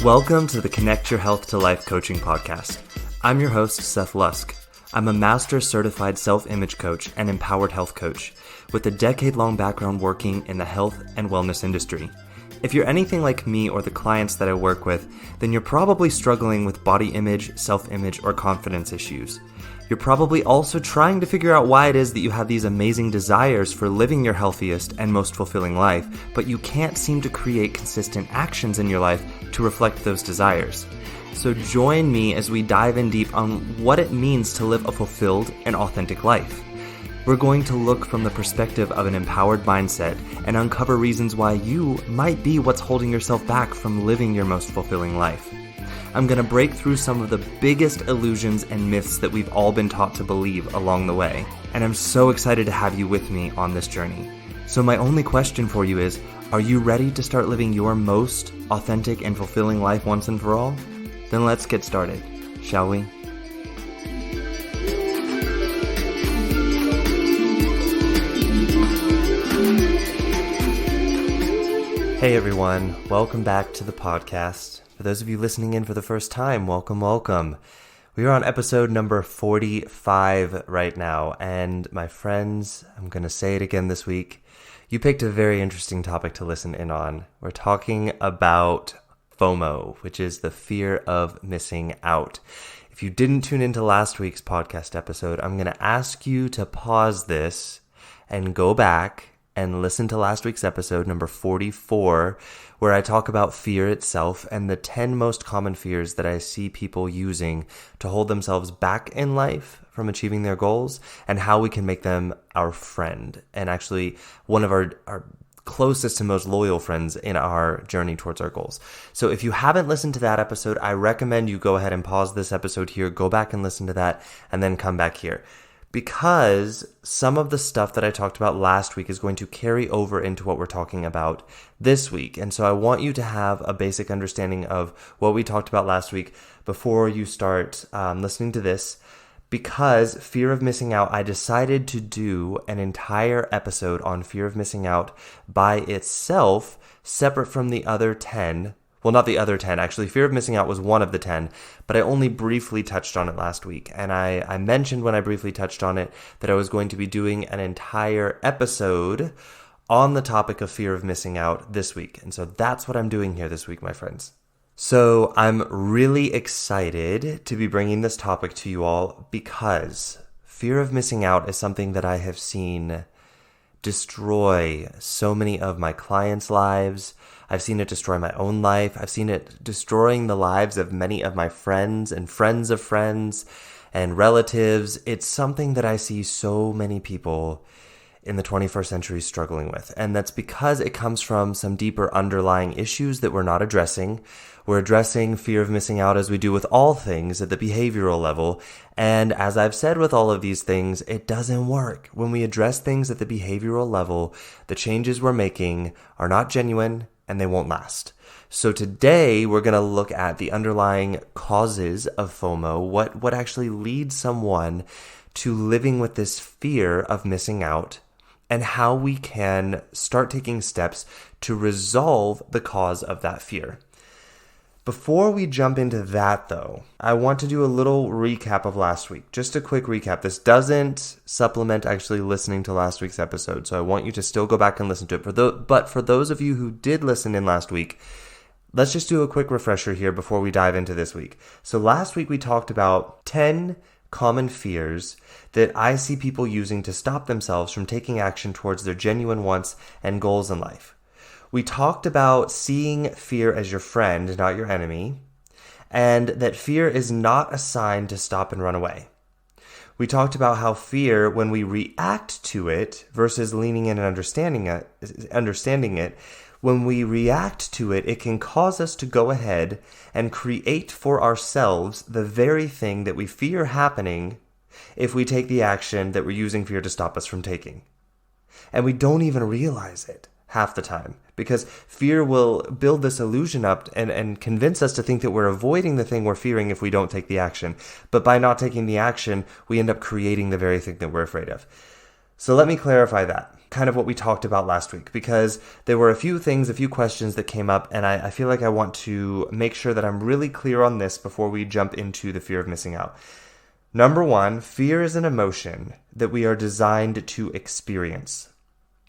Welcome to the Connect Your Health to Life coaching podcast. I'm your host, Seth Lusk. I'm a master certified self-image coach and empowered health coach with a decade-long background working in the health and wellness industry. If you're anything like me or the clients that I work with, then you're probably struggling with body image, self-image, or confidence issues. You're probably also trying to figure out why it is that you have these amazing desires for living your healthiest and most fulfilling life, but you can't seem to create consistent actions in your life to reflect those desires. So join me as we dive in deep on what it means to live a fulfilled and authentic life. We're going to look from the perspective of an empowered mindset and uncover reasons why you might be what's holding yourself back from living your most fulfilling life. I'm going to break through some of the biggest illusions and myths that we've all been taught to believe along the way. And I'm so excited to have you with me on this journey. So my only question for you is, are you ready to start living your most authentic and fulfilling life once and for all? Then let's get started, shall we? Hey everyone, welcome back to the podcast. For those of you listening in for the first time, welcome. We are on episode number 45 right now, and my friends, I'm going to say it again this week, you picked a very interesting topic to listen in on. We're talking about FOMO, which is the fear of missing out. If you didn't tune into last week's podcast episode, I'm going to ask you to pause this and go back and listen to last week's episode, number 44, where I talk about fear itself and the 10 most common fears that I see people using to hold themselves back in life from achieving their goals and how we can make them our friend and actually one of our closest and most loyal friends in our journey towards our goals. So if you haven't listened to that episode, I recommend you go ahead and pause this episode here, go back and listen to that, and then come back here. Because some of the stuff that I talked about last week is going to carry over into what we're talking about this week. And so I want you to have a basic understanding of what we talked about last week before you start listening to this. Because fear of missing out, I decided to do an entire episode on fear of missing out by itself, separate from the other 10. Well, not the other 10, actually. Fear of missing out was one of the 10, but I only briefly touched on it last week. And I mentioned when I briefly touched on it that I was going to be doing an entire episode on the topic of fear of missing out this week. And so that's what I'm doing here this week, my friends. So I'm really excited to be bringing this topic to you all because fear of missing out is something that I have seen destroy so many of my clients' lives. I've seen it destroy my own life. I've seen it destroying the lives of many of my friends and friends of friends and relatives. It's something that I see so many people in the 21st century struggling with. And that's because it comes from some deeper underlying issues that we're not addressing. We're addressing fear of missing out as we do with all things at the behavioral level. And as I've said with all of these things, it doesn't work. When we address things at the behavioral level, the changes we're making are not genuine and they won't last. So today we're going to look at the underlying causes of FOMO, what actually leads someone to living with this fear of missing out, and how we can start taking steps to resolve the cause of that fear. Before we jump into that, though, I want to do a little recap of last week. Just a quick recap. This doesn't supplement actually listening to last week's episode, so I want you to still go back and listen to it. But for those of you who did listen in last week, let's just do a quick refresher here before we dive into this week. So last week we talked about 10 common fears that I see people using to stop themselves from taking action towards their genuine wants and goals in life. We talked about seeing fear as your friend, not your enemy, and that fear is not a sign to stop and run away. We talked about how fear, when we react to it versus leaning in and understanding it, when we react to it, it can cause us to go ahead and create for ourselves the very thing that we fear happening if we take the action that we're using fear to stop us from taking. And we don't even realize it half the time because fear will build this illusion up and convince us to think that we're avoiding the thing we're fearing if we don't take the action. But by not taking the action, we end up creating the very thing that we're afraid of. So let me clarify that. kind of what we talked about last week, because there were a few questions that came up, and I feel like I want to make sure that I'm really clear on this before we jump into the fear of missing out. Number one, fear is an emotion that we are designed to experience.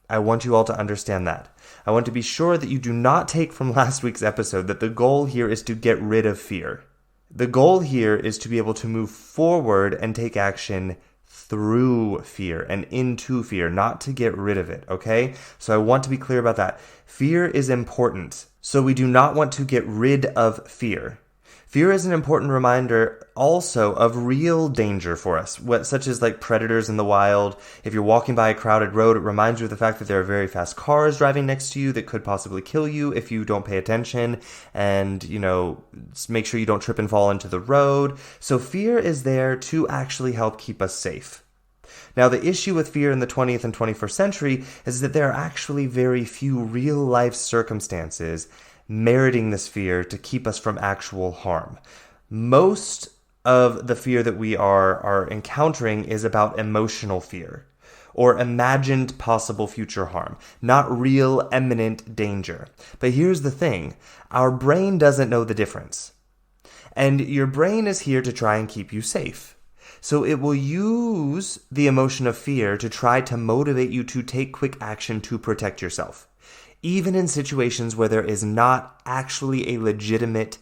I want you all to understand that. I want to be sure that you do not take from last week's episode that the goal here is to get rid of fear. The goal here is to be able to move forward and take action through fear and into fear, not to get rid of it, okay? So I want to be clear about that. Fear is important, so we do not want to get rid of fear. Fear is an important reminder also of real danger for us, such as like predators in the wild. If you're walking by a crowded road, it reminds you of the fact that there are very fast cars driving next to you that could possibly kill you if you don't pay attention and, make sure you don't trip and fall into the road. So fear is there to actually help keep us safe. Now, the issue with fear in the 20th and 21st century is that there are actually very few real-life circumstances meriting this fear to keep us from actual harm. Most of the fear that we are encountering is about emotional fear or imagined possible future harm, not real imminent danger. But here's the thing, our brain doesn't know the difference. And your brain is here to try and keep you safe. So it will use the emotion of fear to try to motivate you to take quick action to protect yourself, even in situations where there is not actually a legitimate,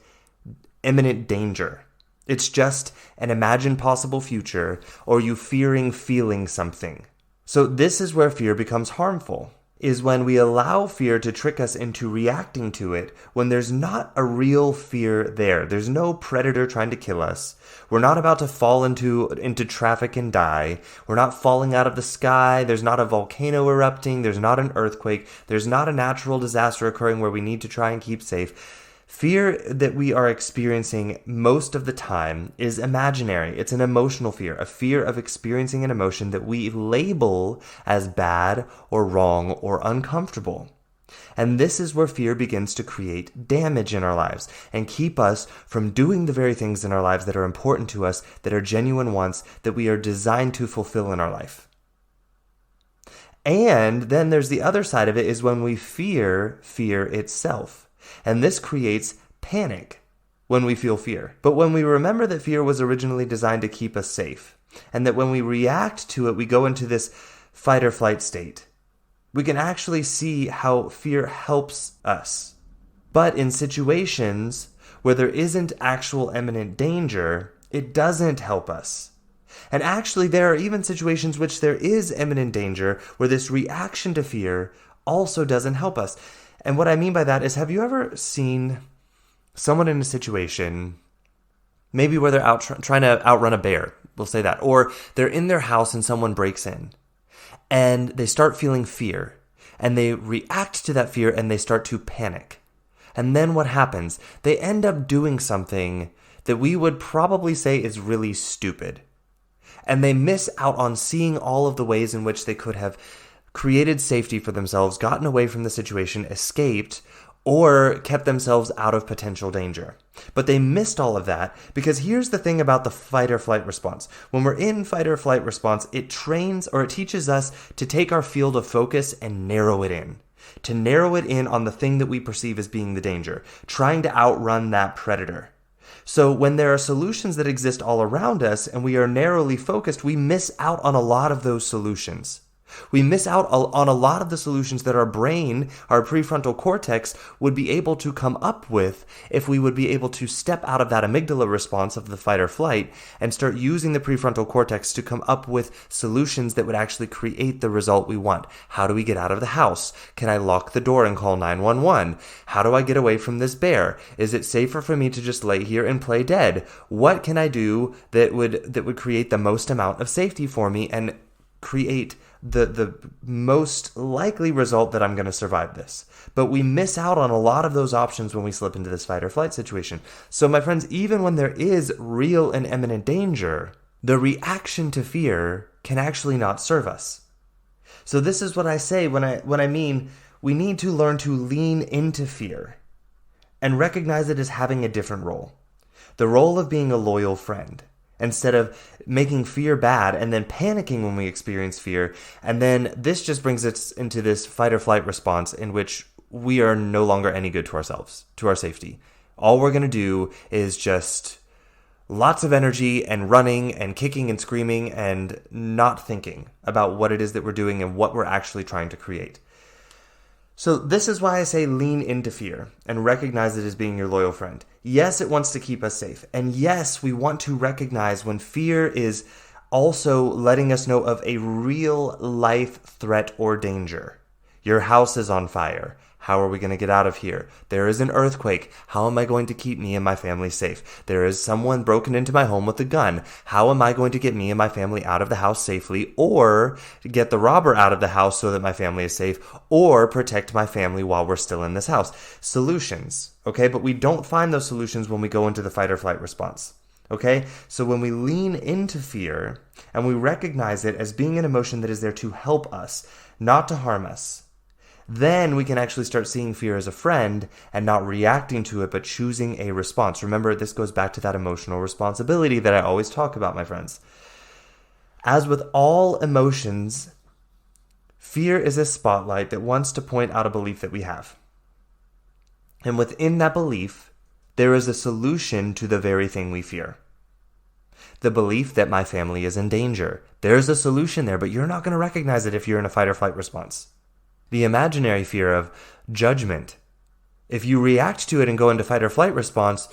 imminent danger. It's just an imagined possible future or you feeling something. So this is where fear becomes harmful, is when we allow fear to trick us into reacting to it when there's not a real fear there. There's no predator trying to kill us. We're not about to fall into traffic and die. We're not falling out of the sky. There's not a volcano erupting. There's not an earthquake. There's not a natural disaster occurring where we need to try and keep safe. Fear that we are experiencing most of the time is imaginary. It's an emotional fear, a fear of experiencing an emotion that we label as bad or wrong or uncomfortable. And this is where fear begins to create damage in our lives and keep us from doing the very things in our lives that are important to us, that are genuine wants, that we are designed to fulfill in our life. And then there's the other side of it, is when we fear itself. And this creates panic when we feel fear. But when we remember that fear was originally designed to keep us safe, and that when we react to it, we go into this fight or flight state, we can actually see how fear helps us. But in situations where there isn't actual imminent danger, it doesn't help us. And actually, there are even situations which there is imminent danger where this reaction to fear also doesn't help us. And what I mean by that is, have you ever seen someone in a situation, maybe where they're out trying to outrun a bear, we'll say that, or they're in their house and someone breaks in, and they start feeling fear, and they react to that fear and they start to panic. And then what happens? They end up doing something that we would probably say is really stupid. And they miss out on seeing all of the ways in which they could have created safety for themselves, gotten away from the situation, escaped, or kept themselves out of potential danger. But they missed all of that because here's the thing about the fight or flight response. When we're in fight or flight response, it trains or it teaches us to take our field of focus and narrow it in. To narrow it in on the thing that we perceive as being the danger, trying to outrun that predator. So when there are solutions that exist all around us and we are narrowly focused, we miss out on a lot of those solutions. We miss out on a lot of the solutions that our brain, our prefrontal cortex, would be able to come up with if we would be able to step out of that amygdala response of the fight or flight and start using the prefrontal cortex to come up with solutions that would actually create the result we want. How do we get out of the house? Can I lock the door and call 911? How do I get away from this bear? Is it safer for me to just lay here and play dead? What can I do that would create the most amount of safety for me and create the most likely result that I'm going to survive this? But we miss out on a lot of those options when we slip into this fight or flight situation. So my friends, even when there is real and imminent danger, the reaction to fear can actually not serve us. So this is what I say when I mean we need to learn to lean into fear and recognize it as having a different role. The role of being a loyal friend instead of making fear bad and then panicking when we experience fear. And then this just brings us into this fight or flight response in which we are no longer any good to ourselves, to our safety. All we're going to do is just lots of energy and running and kicking and screaming and not thinking about what it is that we're doing and what we're actually trying to create. So this is why I say lean into fear and recognize it as being your loyal friend. Yes, it wants to keep us safe. And yes, we want to recognize when fear is also letting us know of a real life threat or danger. Your house is on fire. How are we going to get out of here? There is an earthquake. How am I going to keep me and my family safe? There is someone broken into my home with a gun. How am I going to get me and my family out of the house safely, or get the robber out of the house so that my family is safe, or protect my family while we're still in this house? Solutions, okay? But we don't find those solutions when we go into the fight or flight response. Okay? So when we lean into fear and we recognize it as being an emotion that is there to help us, not to harm us, then we can actually start seeing fear as a friend and not reacting to it, but choosing a response. Remember, this goes back to that emotional responsibility that I always talk about, my friends. As with all emotions, fear is a spotlight that wants to point out a belief that we have. And within that belief, there is a solution to the very thing we fear. The belief that my family is in danger. There's a solution there, but you're not going to recognize it if you're in a fight or flight response. The imaginary fear of judgment. If you react to it and go into fight or flight response,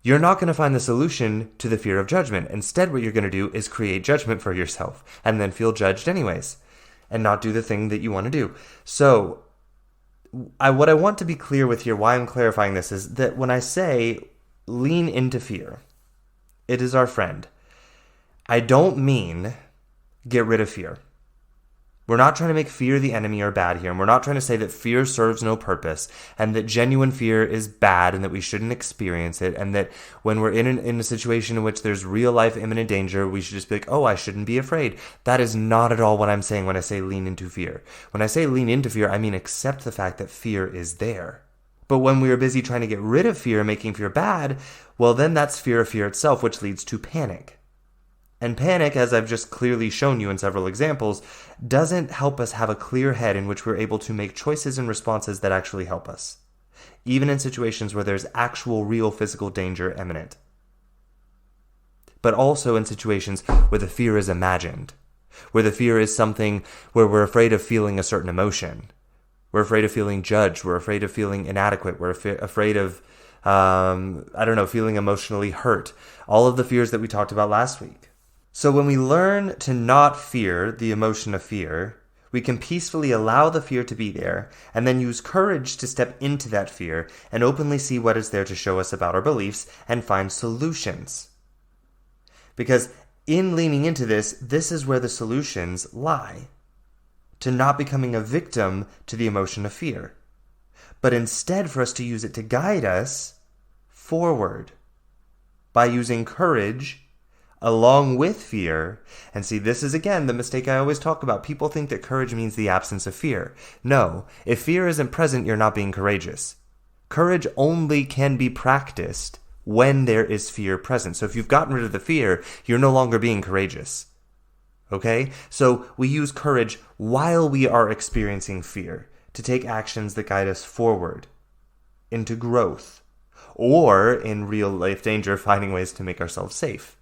you're not going to find the solution to the fear of judgment. Instead, what you're going to do is create judgment for yourself and then feel judged anyways and not do the thing that you want to do. So what I want to be clear with here, why I'm clarifying this, is that when I say lean into fear, it is our friend. I don't mean get rid of fear. We're not trying to make fear the enemy or bad here, and we're not trying to say that fear serves no purpose, and that genuine fear is bad, and that we shouldn't experience it, and that when we're in a situation in which there's real life imminent danger, we should just be like, oh, I shouldn't be afraid. That is not at all what I'm saying when I say lean into fear. When I say lean into fear, I mean accept the fact that fear is there. But when we are busy trying to get rid of fear, making fear bad, well, then that's fear of fear itself, which leads to panic. And panic, as I've just clearly shown you in several examples, doesn't help us have a clear head in which we're able to make choices and responses that actually help us, even in situations where there's actual real physical danger imminent. But also in situations where the fear is imagined, where the fear is something where we're afraid of feeling a certain emotion. We're afraid of feeling judged. We're afraid of feeling inadequate. We're afraid of, feeling emotionally hurt. All of the fears that we talked about last week. So when we learn to not fear the emotion of fear, we can peacefully allow the fear to be there and then use courage to step into that fear and openly see what is there to show us about our beliefs and find solutions. Because in leaning into this, this is where the solutions lie. To not becoming a victim to the emotion of fear, but instead for us to use it to guide us forward by using courage along with fear. And see, this is again the mistake I always talk about. People think that courage means the absence of fear. No, if fear isn't present, you're not being courageous. Courage only can be practiced when there is fear present. So if you've gotten rid of the fear, you're no longer being courageous. Okay? So we use courage while we are experiencing fear to take actions that guide us forward into growth, or in real life danger, finding ways to make ourselves safe.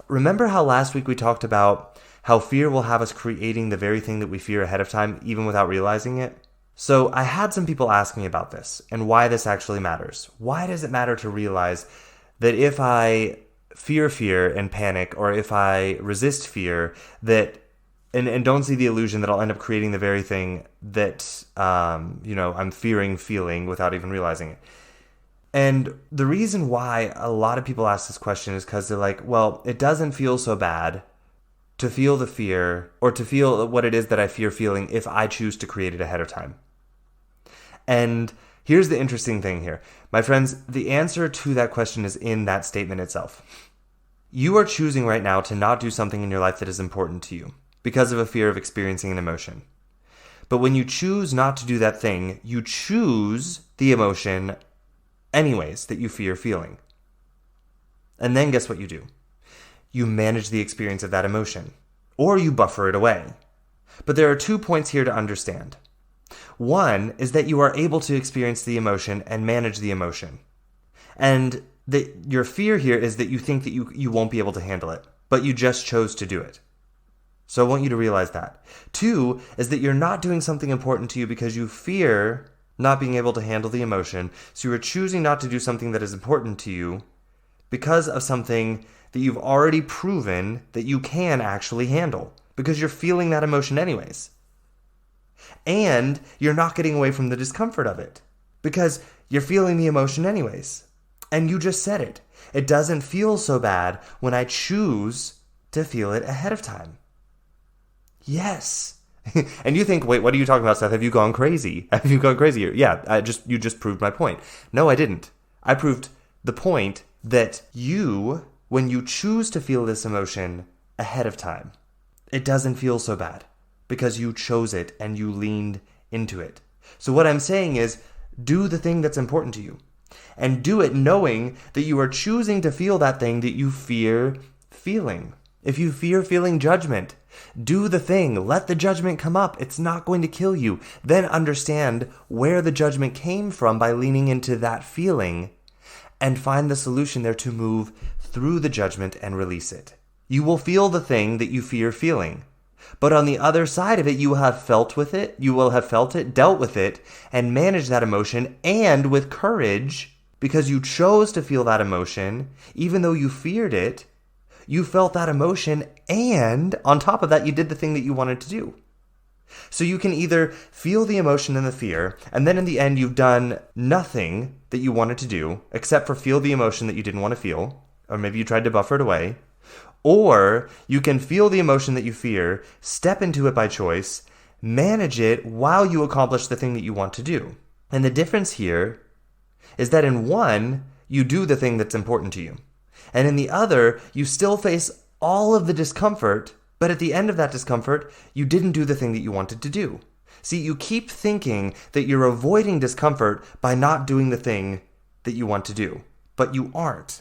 Remember how last week we talked about how fear will have us creating the very thing that we fear ahead of time, even without realizing it? So I had some people ask me about this and why this actually matters. Why does it matter to realize that if I fear and panic, or if I resist fear, that and don't see the illusion that I'll end up creating the very thing that I'm feeling without even realizing it? And the reason why a lot of people ask this question is because they're like, well, it doesn't feel so bad to feel the fear or to feel what it is that I fear feeling if I choose to create it ahead of time. And here's the interesting thing here. My friends, the answer to that question is in that statement itself. You are choosing right now to not do something in your life that is important to you because of a fear of experiencing an emotion. But when you choose not to do that thing, you choose the emotion anyways that you fear feeling. And then guess what you do? you manage the experience of that emotion, or you buffer it away. But there are 2 points here to understand. One is that you are able to experience the emotion and manage the emotion. And your fear here is that you think that you won't be able to handle it, but you just chose to do it. So I want you to realize that. 2 is that you're not doing something important to you because you fear not being able to handle the emotion, so you are choosing not to do something that is important to you because of something that you've already proven that you can actually handle, because you're feeling that emotion anyways. And you're not getting away from the discomfort of it, because you're feeling the emotion anyways. And you just said it. It doesn't feel so bad when I choose to feel it ahead of time. Yes. And you think, wait, what are you talking about, Seth? Have you gone crazy? Have you gone crazy? Yeah, you just proved my point. No, I didn't. I proved the point that when you choose to feel this emotion ahead of time, it doesn't feel so bad because you chose it and you leaned into it. So what I'm saying is, do the thing that's important to you, and do it knowing that you are choosing to feel that thing that you fear feeling. If you fear feeling judgment, do the thing. Let the judgment come up. It's not going to kill you. Then understand where the judgment came from by leaning into that feeling and find the solution there to move through the judgment and release it. You will feel the thing that you fear feeling. But on the other side of it, you will have felt it, dealt with it, and managed that emotion, and with courage, because you chose to feel that emotion, even though you feared it, you felt that emotion, and on top of that, you did the thing that you wanted to do. So you can either feel the emotion and the fear, and then in the end, you've done nothing that you wanted to do, except for feel the emotion that you didn't want to feel, or maybe you tried to buffer it away. Or you can feel the emotion that you fear, step into it by choice, manage it while you accomplish the thing that you want to do. And the difference here is that in one, you do the thing that's important to you. And in the other, you still face all of the discomfort, but at the end of that discomfort, you didn't do the thing that you wanted to do. See, you keep thinking that you're avoiding discomfort by not doing the thing that you want to do, but you aren't.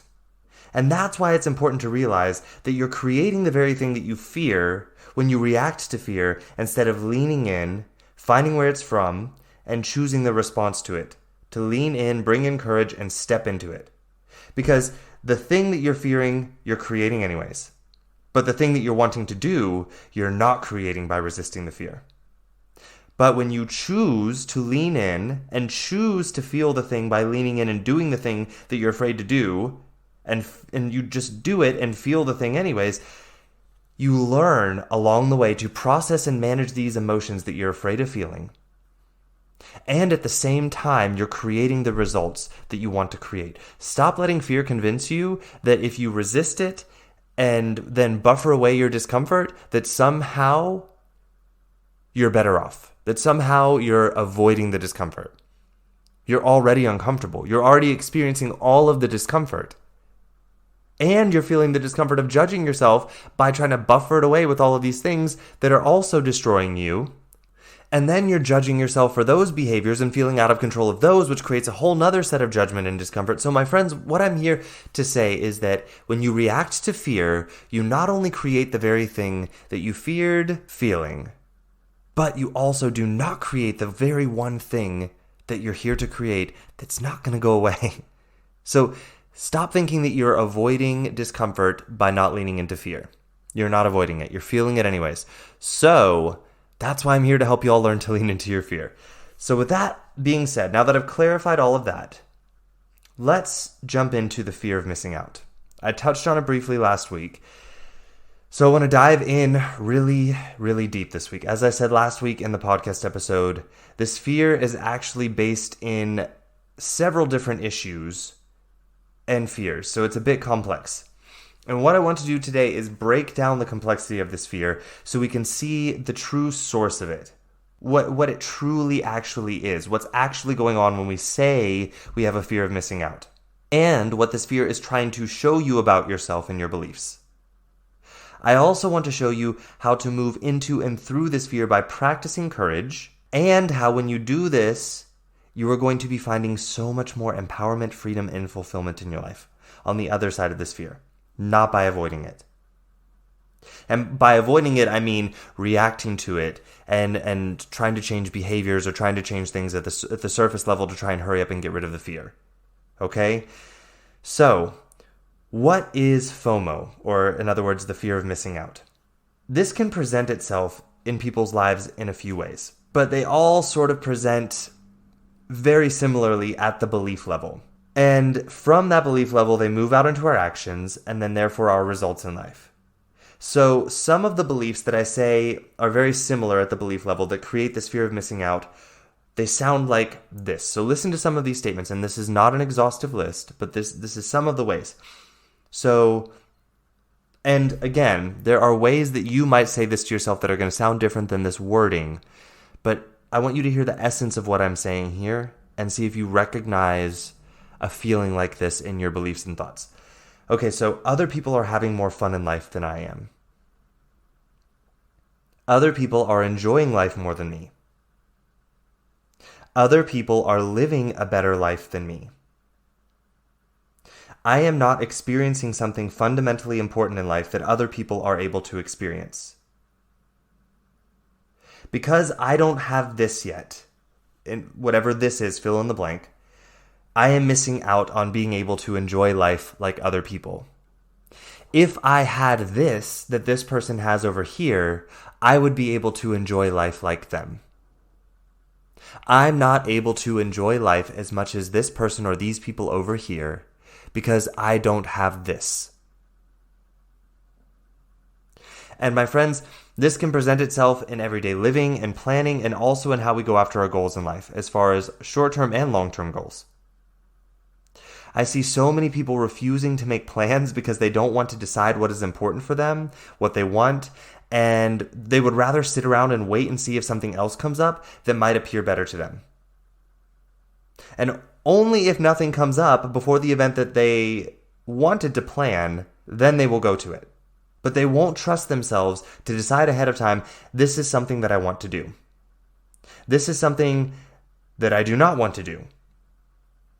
And that's why it's important to realize that you're creating the very thing that you fear when you react to fear instead of leaning in, finding where it's from, and choosing the response to it. To lean in, bring in courage, and step into it. Because the thing that you're fearing, you're creating anyways. But the thing that you're wanting to do, you're not creating by resisting the fear. But when you choose to lean in and choose to feel the thing by leaning in and doing the thing that you're afraid to do, and you just do it and feel the thing anyways, you learn along the way to process and manage these emotions that you're afraid of feeling. And at the same time, you're creating the results that you want to create. Stop letting fear convince you that if you resist it and then buffer away your discomfort, that somehow you're better off, that somehow you're avoiding the discomfort. You're already uncomfortable. You're already experiencing all of the discomfort. And you're feeling the discomfort of judging yourself by trying to buffer it away with all of these things that are also destroying you. And then you're judging yourself for those behaviors and feeling out of control of those, which creates a whole nother set of judgment and discomfort. So my friends, what I'm here to say is that when you react to fear, you not only create the very thing that you feared feeling, but you also do not create the very one thing that you're here to create that's not going to go away. So stop thinking that you're avoiding discomfort by not leaning into fear. You're not avoiding it. You're feeling it anyways. So that's why I'm here to help you all learn to lean into your fear. So with that being said, now that I've clarified all of that, let's jump into the fear of missing out. I touched on it briefly last week. So I want to dive in really, really deep this week. As I said last week in the podcast episode, this fear is actually based in several different issues and fears. So it's a bit complex. And what I want to do today is break down the complexity of this fear so we can see the true source of it. What it truly actually is. What's actually going on when we say we have a fear of missing out. And what this fear is trying to show you about yourself and your beliefs. I also want to show you how to move into and through this fear by practicing courage, and how when you do this, you are going to be finding so much more empowerment, freedom, and fulfillment in your life on the other side of this fear, not by avoiding it. And by avoiding it, I mean reacting to it and trying to change behaviors or trying to change things at the surface level to try and hurry up and get rid of the fear. Okay? So, what is FOMO, or in other words, the fear of missing out? This can present itself in people's lives in a few ways, but they all sort of present very similarly at the belief level. And from that belief level, they move out into our actions and then therefore our results in life. So some of the beliefs that I say are very similar at the belief level that create this fear of missing out, they sound like this. So listen to some of these statements, and this is not an exhaustive list, but this is some of the ways. So, and again, there are ways that you might say this to yourself that are going to sound different than this wording, but I want you to hear the essence of what I'm saying here and see if you recognize a feeling like this in your beliefs and thoughts. Okay, so other people are having more fun in life than I am. Other people are enjoying life more than me. Other people are living a better life than me. I am not experiencing something fundamentally important in life that other people are able to experience. Because I don't have this yet, and whatever this is, fill in the blank, I am missing out on being able to enjoy life like other people. If I had this that this person has over here, I would be able to enjoy life like them. I'm not able to enjoy life as much as this person or these people over here because I don't have this. And my friends, this can present itself in everyday living and planning and also in how we go after our goals in life, as far as short-term and long-term goals. I see so many people refusing to make plans because they don't want to decide what is important for them, what they want, and they would rather sit around and wait and see if something else comes up that might appear better to them. And only if nothing comes up before the event that they wanted to plan, then they will go to it. But they won't trust themselves to decide ahead of time, this is something that I want to do. This is something that I do not want to do.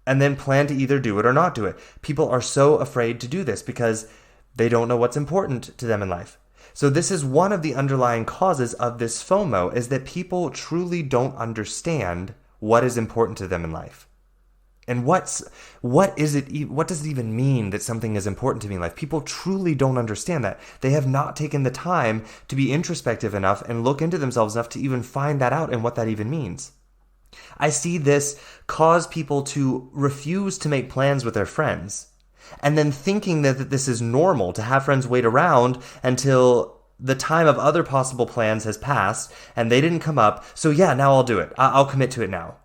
And then plan to either do it or not do it. People are so afraid to do this because they don't know what's important to them in life. So this is one of the underlying causes of this FOMO, is that people truly don't understand what is important to them in life. And what does it even mean that something is important to me in life? People truly don't understand that. They have not taken the time to be introspective enough and look into themselves enough to even find that out and what that even means. I see this cause people to refuse to make plans with their friends, and then thinking that this is normal to have friends wait around until the time of other possible plans has passed and they didn't come up, so yeah, now I'll do it. I'll commit to it now.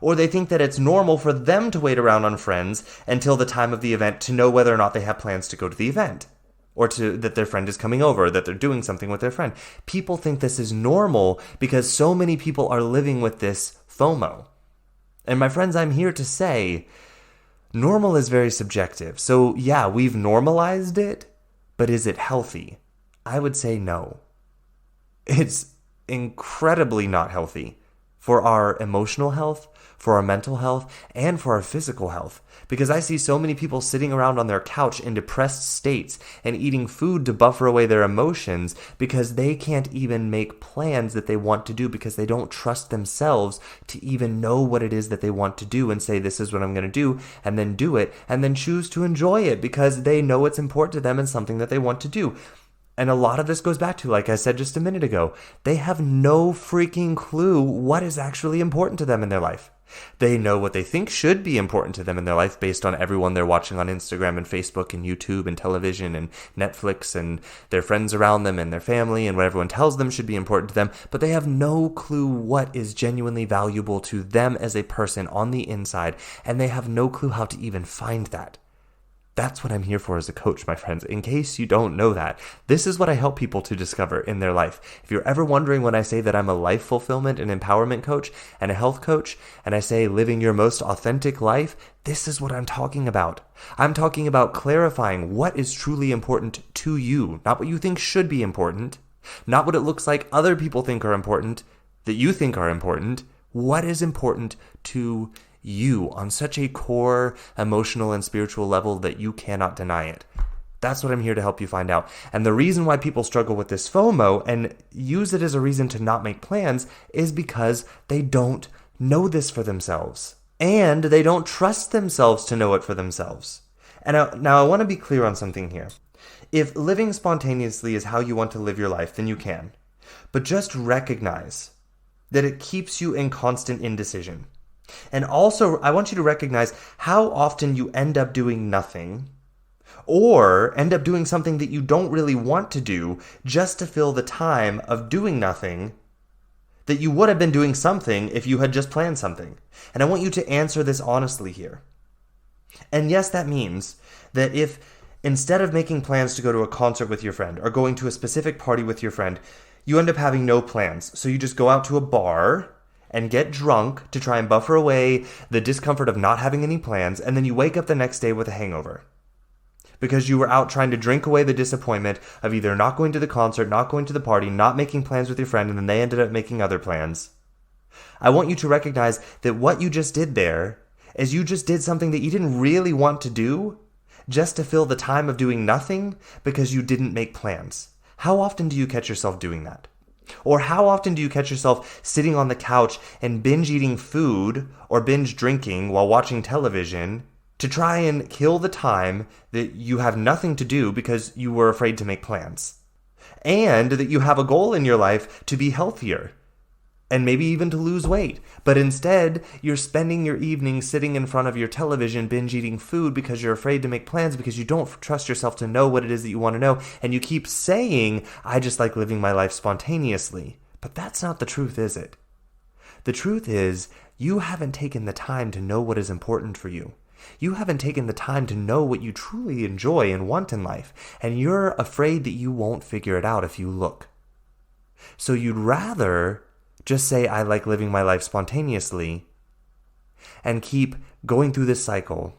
Or they think that it's normal for them to wait around on friends until the time of the event to know whether or not they have plans to go to the event, or that their friend is coming over, that they're doing something with their friend. People think this is normal because so many people are living with this FOMO. And my friends, I'm here to say, normal is very subjective. So yeah, we've normalized it, but is it healthy? I would say no. It's incredibly not healthy for our emotional health, for our mental health, and for our physical health. Because I see so many people sitting around on their couch in depressed states and eating food to buffer away their emotions because they can't even make plans that they want to do because they don't trust themselves to even know what it is that they want to do and say, this is what I'm going to do, and then do it, and then choose to enjoy it because they know it's important to them and something that they want to do. And a lot of this goes back to, like I said just a minute ago, they have no freaking clue what is actually important to them in their life. They know what they think should be important to them in their life based on everyone they're watching on Instagram and Facebook and YouTube and television and Netflix and their friends around them and their family and what everyone tells them should be important to them, but they have no clue what is genuinely valuable to them as a person on the inside, and they have no clue how to even find that. That's what I'm here for as a coach, my friends. In case you don't know that, this is what I help people to discover in their life. If you're ever wondering when I say that I'm a life fulfillment and empowerment coach and a health coach, and I say living your most authentic life, this is what I'm talking about. I'm talking about clarifying what is truly important to you, not what you think should be important, not what it looks like other people think are important, that you think are important. What is important to you on such a core emotional and spiritual level that you cannot deny it. That's what I'm here to help you find out. And the reason why people struggle with this FOMO and use it as a reason to not make plans is because they don't know this for themselves. And they don't trust themselves to know it for themselves. And now I want to be clear on something here. If living spontaneously is how you want to live your life, then you can. But just recognize that it keeps you in constant indecision. And also, I want you to recognize how often you end up doing nothing or end up doing something that you don't really want to do just to fill the time of doing nothing that you would have been doing something if you had just planned something. And I want you to answer this honestly here. And yes, that means that if instead of making plans to go to a concert with your friend or going to a specific party with your friend, you end up having no plans. So you just go out to a bar and get drunk to try and buffer away the discomfort of not having any plans, and then you wake up the next day with a hangover. Because you were out trying to drink away the disappointment of either not going to the concert, not going to the party, not making plans with your friend, and then they ended up making other plans. I want you to recognize that what you just did there is you just did something that you didn't really want to do just to fill the time of doing nothing because you didn't make plans. How often do you catch yourself doing that? Or how often do you catch yourself sitting on the couch and binge eating food or binge drinking while watching television to try and kill the time that you have nothing to do because you were afraid to make plans? And that you have a goal in your life to be healthier and maybe even to lose weight. But instead, you're spending your evening sitting in front of your television binge eating food because you're afraid to make plans because you don't trust yourself to know what it is that you want to know. And you keep saying, I just like living my life spontaneously. But that's not the truth, is it? The truth is, you haven't taken the time to know what is important for you. You haven't taken the time to know what you truly enjoy and want in life. And you're afraid that you won't figure it out if you look. So you'd rather just say, I like living my life spontaneously, and keep going through this cycle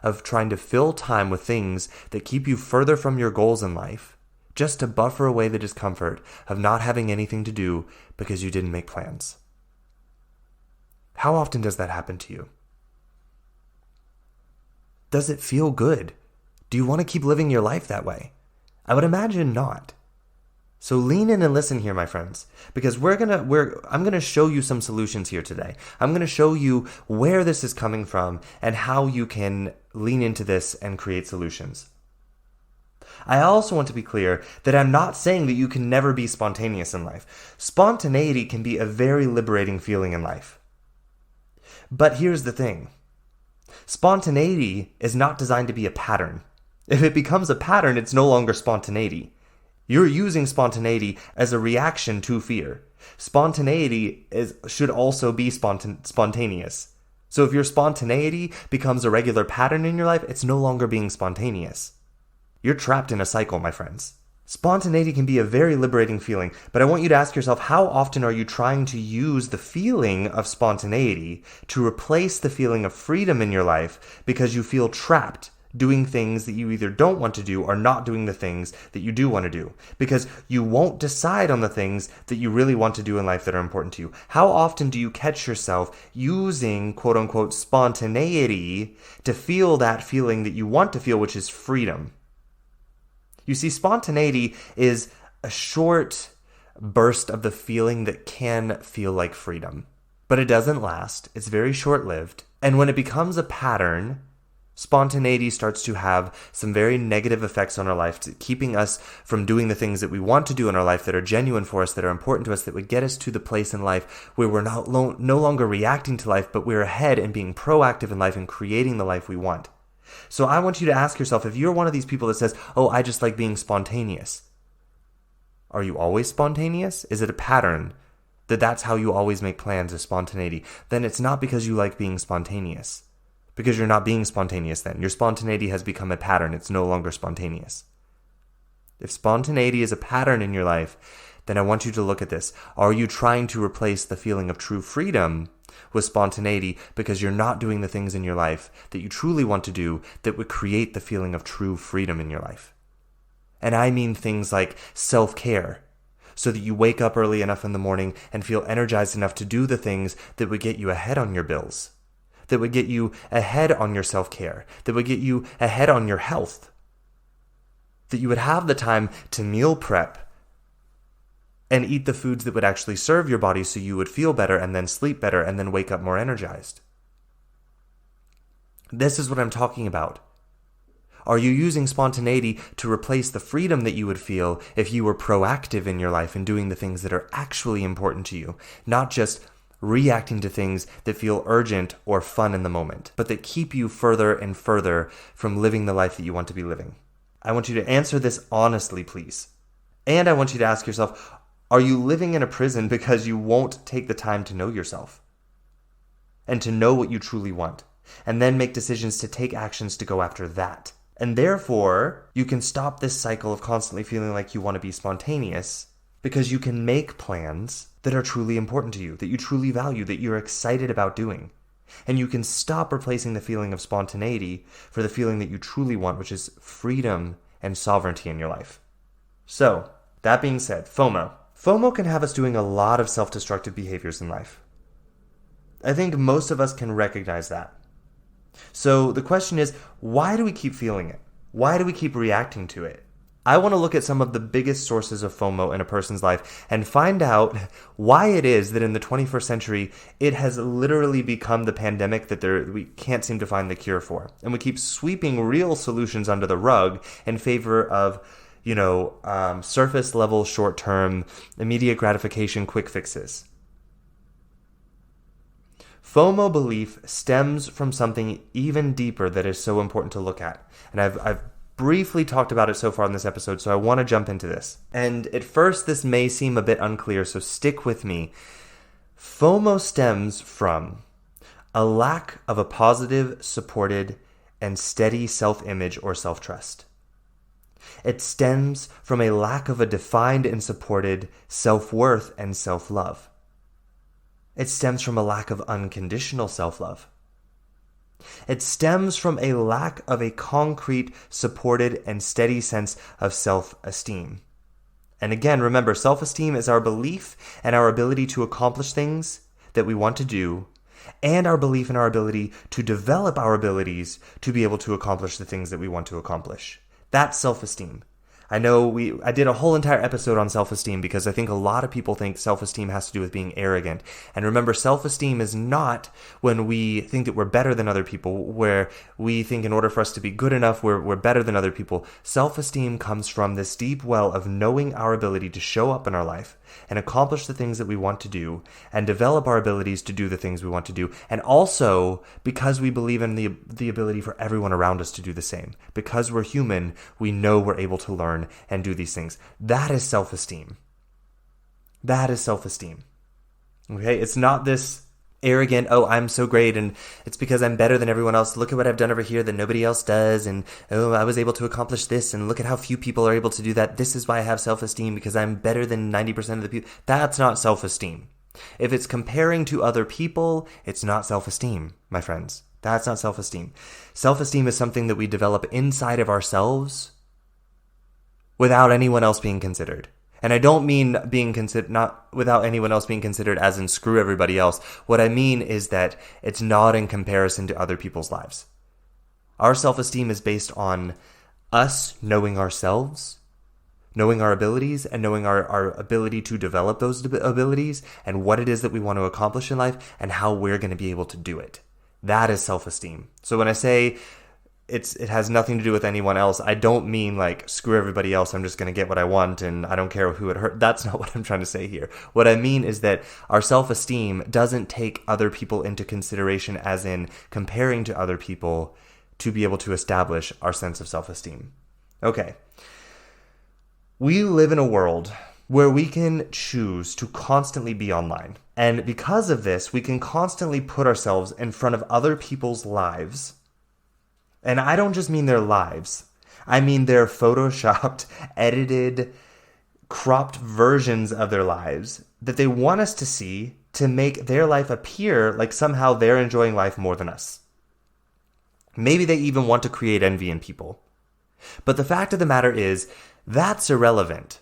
of trying to fill time with things that keep you further from your goals in life, just to buffer away the discomfort of not having anything to do because you didn't make plans. How often does that happen to you? Does it feel good? Do you want to keep living your life that way? I would imagine not. So lean in and listen here, my friends, because I'm going to show you some solutions here today. I'm going to show you where this is coming from and how you can lean into this and create solutions. I also want to be clear that I'm not saying that you can never be spontaneous in life. Spontaneity can be a very liberating feeling in life. But here's the thing. Spontaneity is not designed to be a pattern. If it becomes a pattern, it's no longer spontaneity. You're using spontaneity as a reaction to fear. Spontaneity should also be spontaneous. So if your spontaneity becomes a regular pattern in your life, it's no longer being spontaneous. You're trapped in a cycle, my friends. Spontaneity can be a very liberating feeling, but I want you to ask yourself, how often are you trying to use the feeling of spontaneity to replace the feeling of freedom in your life because you feel trapped doing things that you either don't want to do or not doing the things that you do want to do, because you won't decide on the things that you really want to do in life that are important to you? How often do you catch yourself using quote-unquote spontaneity to feel that feeling that you want to feel, which is freedom? You see, spontaneity is a short burst of the feeling that can feel like freedom, but it doesn't last. It's very short-lived, and when it becomes a pattern, spontaneity starts to have some very negative effects on our life, keeping us from doing the things that we want to do in our life that are genuine for us, that are important to us, that would get us to the place in life where we're no longer reacting to life, but we're ahead and being proactive in life and creating the life we want. So I want you to ask yourself, if you're one of these people that says, oh, I just like being spontaneous, are you always spontaneous? Is it a pattern that's how you always make plans, is spontaneity? Then it's not because you like being spontaneous. Because you're not being spontaneous then. Your spontaneity has become a pattern. It's no longer spontaneous. If spontaneity is a pattern in your life, then I want you to look at this. Are you trying to replace the feeling of true freedom with spontaneity because you're not doing the things in your life that you truly want to do that would create the feeling of true freedom in your life? And I mean things like self-care, so that you wake up early enough in the morning and feel energized enough to do the things that would get you ahead on your bills, that would get you ahead on your self-care, that would get you ahead on your health. that you would have the time to meal prep and eat the foods that would actually serve your body so you would feel better and then sleep better and then wake up more energized. This is what I'm talking about. Are you using spontaneity to replace the freedom that you would feel if you were proactive in your life and doing the things that are actually important to you, not just reacting to things that feel urgent or fun in the moment, but that keep you further and further from living the life that you want to be living? I want you to answer this honestly, please. And I want you to ask yourself, are you living in a prison because you won't take the time to know yourself and to know what you truly want, and then make decisions to take actions to go after that? And therefore, you can stop this cycle of constantly feeling like you want to be spontaneous because you can make plans that are truly important to you, that you truly value, that you're excited about doing. And you can stop replacing the feeling of spontaneity for the feeling that you truly want, which is freedom and sovereignty in your life. So, that being said, FOMO. FOMO can have us doing a lot of self-destructive behaviors in life. I think most of us can recognize that. So the question is, why do we keep feeling it? Why do we keep reacting to it? I want to look at some of the biggest sources of FOMO in a person's life and find out why it is that in the 21st century, it has literally become the pandemic that we can't seem to find the cure for. And we keep sweeping real solutions under the rug in favor of, surface level, short-term, immediate gratification, quick fixes. FOMO belief stems from something even deeper that is so important to look at. And I've briefly talked about it so far in this episode, so I want to jump into this. And at first, this may seem a bit unclear, so stick with me. FOMO stems from a lack of a positive, supported, and steady self-image or self-trust. It stems from a lack of a defined and supported self-worth and self-love. It stems from a lack of unconditional self-love. It stems from a lack of a concrete, supported, and steady sense of self-esteem. And again, remember, self-esteem is our belief and our ability to accomplish things that we want to do, and our belief in our ability to develop our abilities to be able to accomplish the things that we want to accomplish. That's self-esteem. I know I did a whole entire episode on self-esteem because I think a lot of people think self-esteem has to do with being arrogant. And remember, self-esteem is not when we think that we're better than other people, where we think in order for us to be good enough, we're better than other people. Self-esteem comes from this deep well of knowing our ability to show up in our life and accomplish the things that we want to do and develop our abilities to do the things we want to do. And also because we believe in the ability for everyone around us to do the same. Because we're human, we know we're able to learn and do these things. That is self-esteem. That is self-esteem. Okay? It's not this arrogant, oh, I'm so great, and it's because I'm better than everyone else. Look at what I've done over here that nobody else does, and oh, I was able to accomplish this, and look at how few people are able to do that. This is why I have self-esteem, because I'm better than 90% of the people. That's not self-esteem. If it's comparing to other people, it's not self-esteem, my friends. That's not self-esteem. Self-esteem is something that we develop inside of ourselves without anyone else being considered. And I don't mean being considered, not without anyone else being considered as in screw everybody else. What I mean is that it's not in comparison to other people's lives. Our self-esteem is based on us knowing ourselves, knowing our abilities, and knowing our ability to develop those abilities and what it is that we want to accomplish in life and how we're going to be able to do it. That is self-esteem. So when I say it has nothing to do with anyone else, I don't mean like screw everybody else, I'm just going to get what I want and I don't care who it hurt. That's not what I'm trying to say here. What I mean is that our self-esteem doesn't take other people into consideration, as in comparing to other people to be able to establish our sense of self-esteem. Okay. We live in a world where we can choose to constantly be online. And because of this, we can constantly put ourselves in front of other people's lives. And I don't just mean their lives. I mean their photoshopped, edited, cropped versions of their lives that they want us to see to make their life appear like somehow they're enjoying life more than us. Maybe they even want to create envy in people. But the fact of the matter is, that's irrelevant.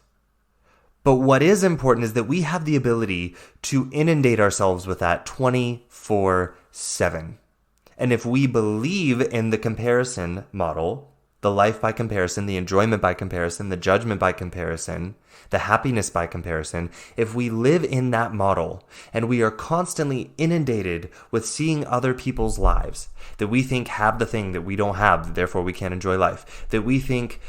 But what is important is that we have the ability to inundate ourselves with that 24/7. And if we believe in the comparison model, the life by comparison, the enjoyment by comparison, the judgment by comparison, the happiness by comparison, if we live in that model and we are constantly inundated with seeing other people's lives that we think have the thing that we don't have, therefore we can't enjoy life, that we think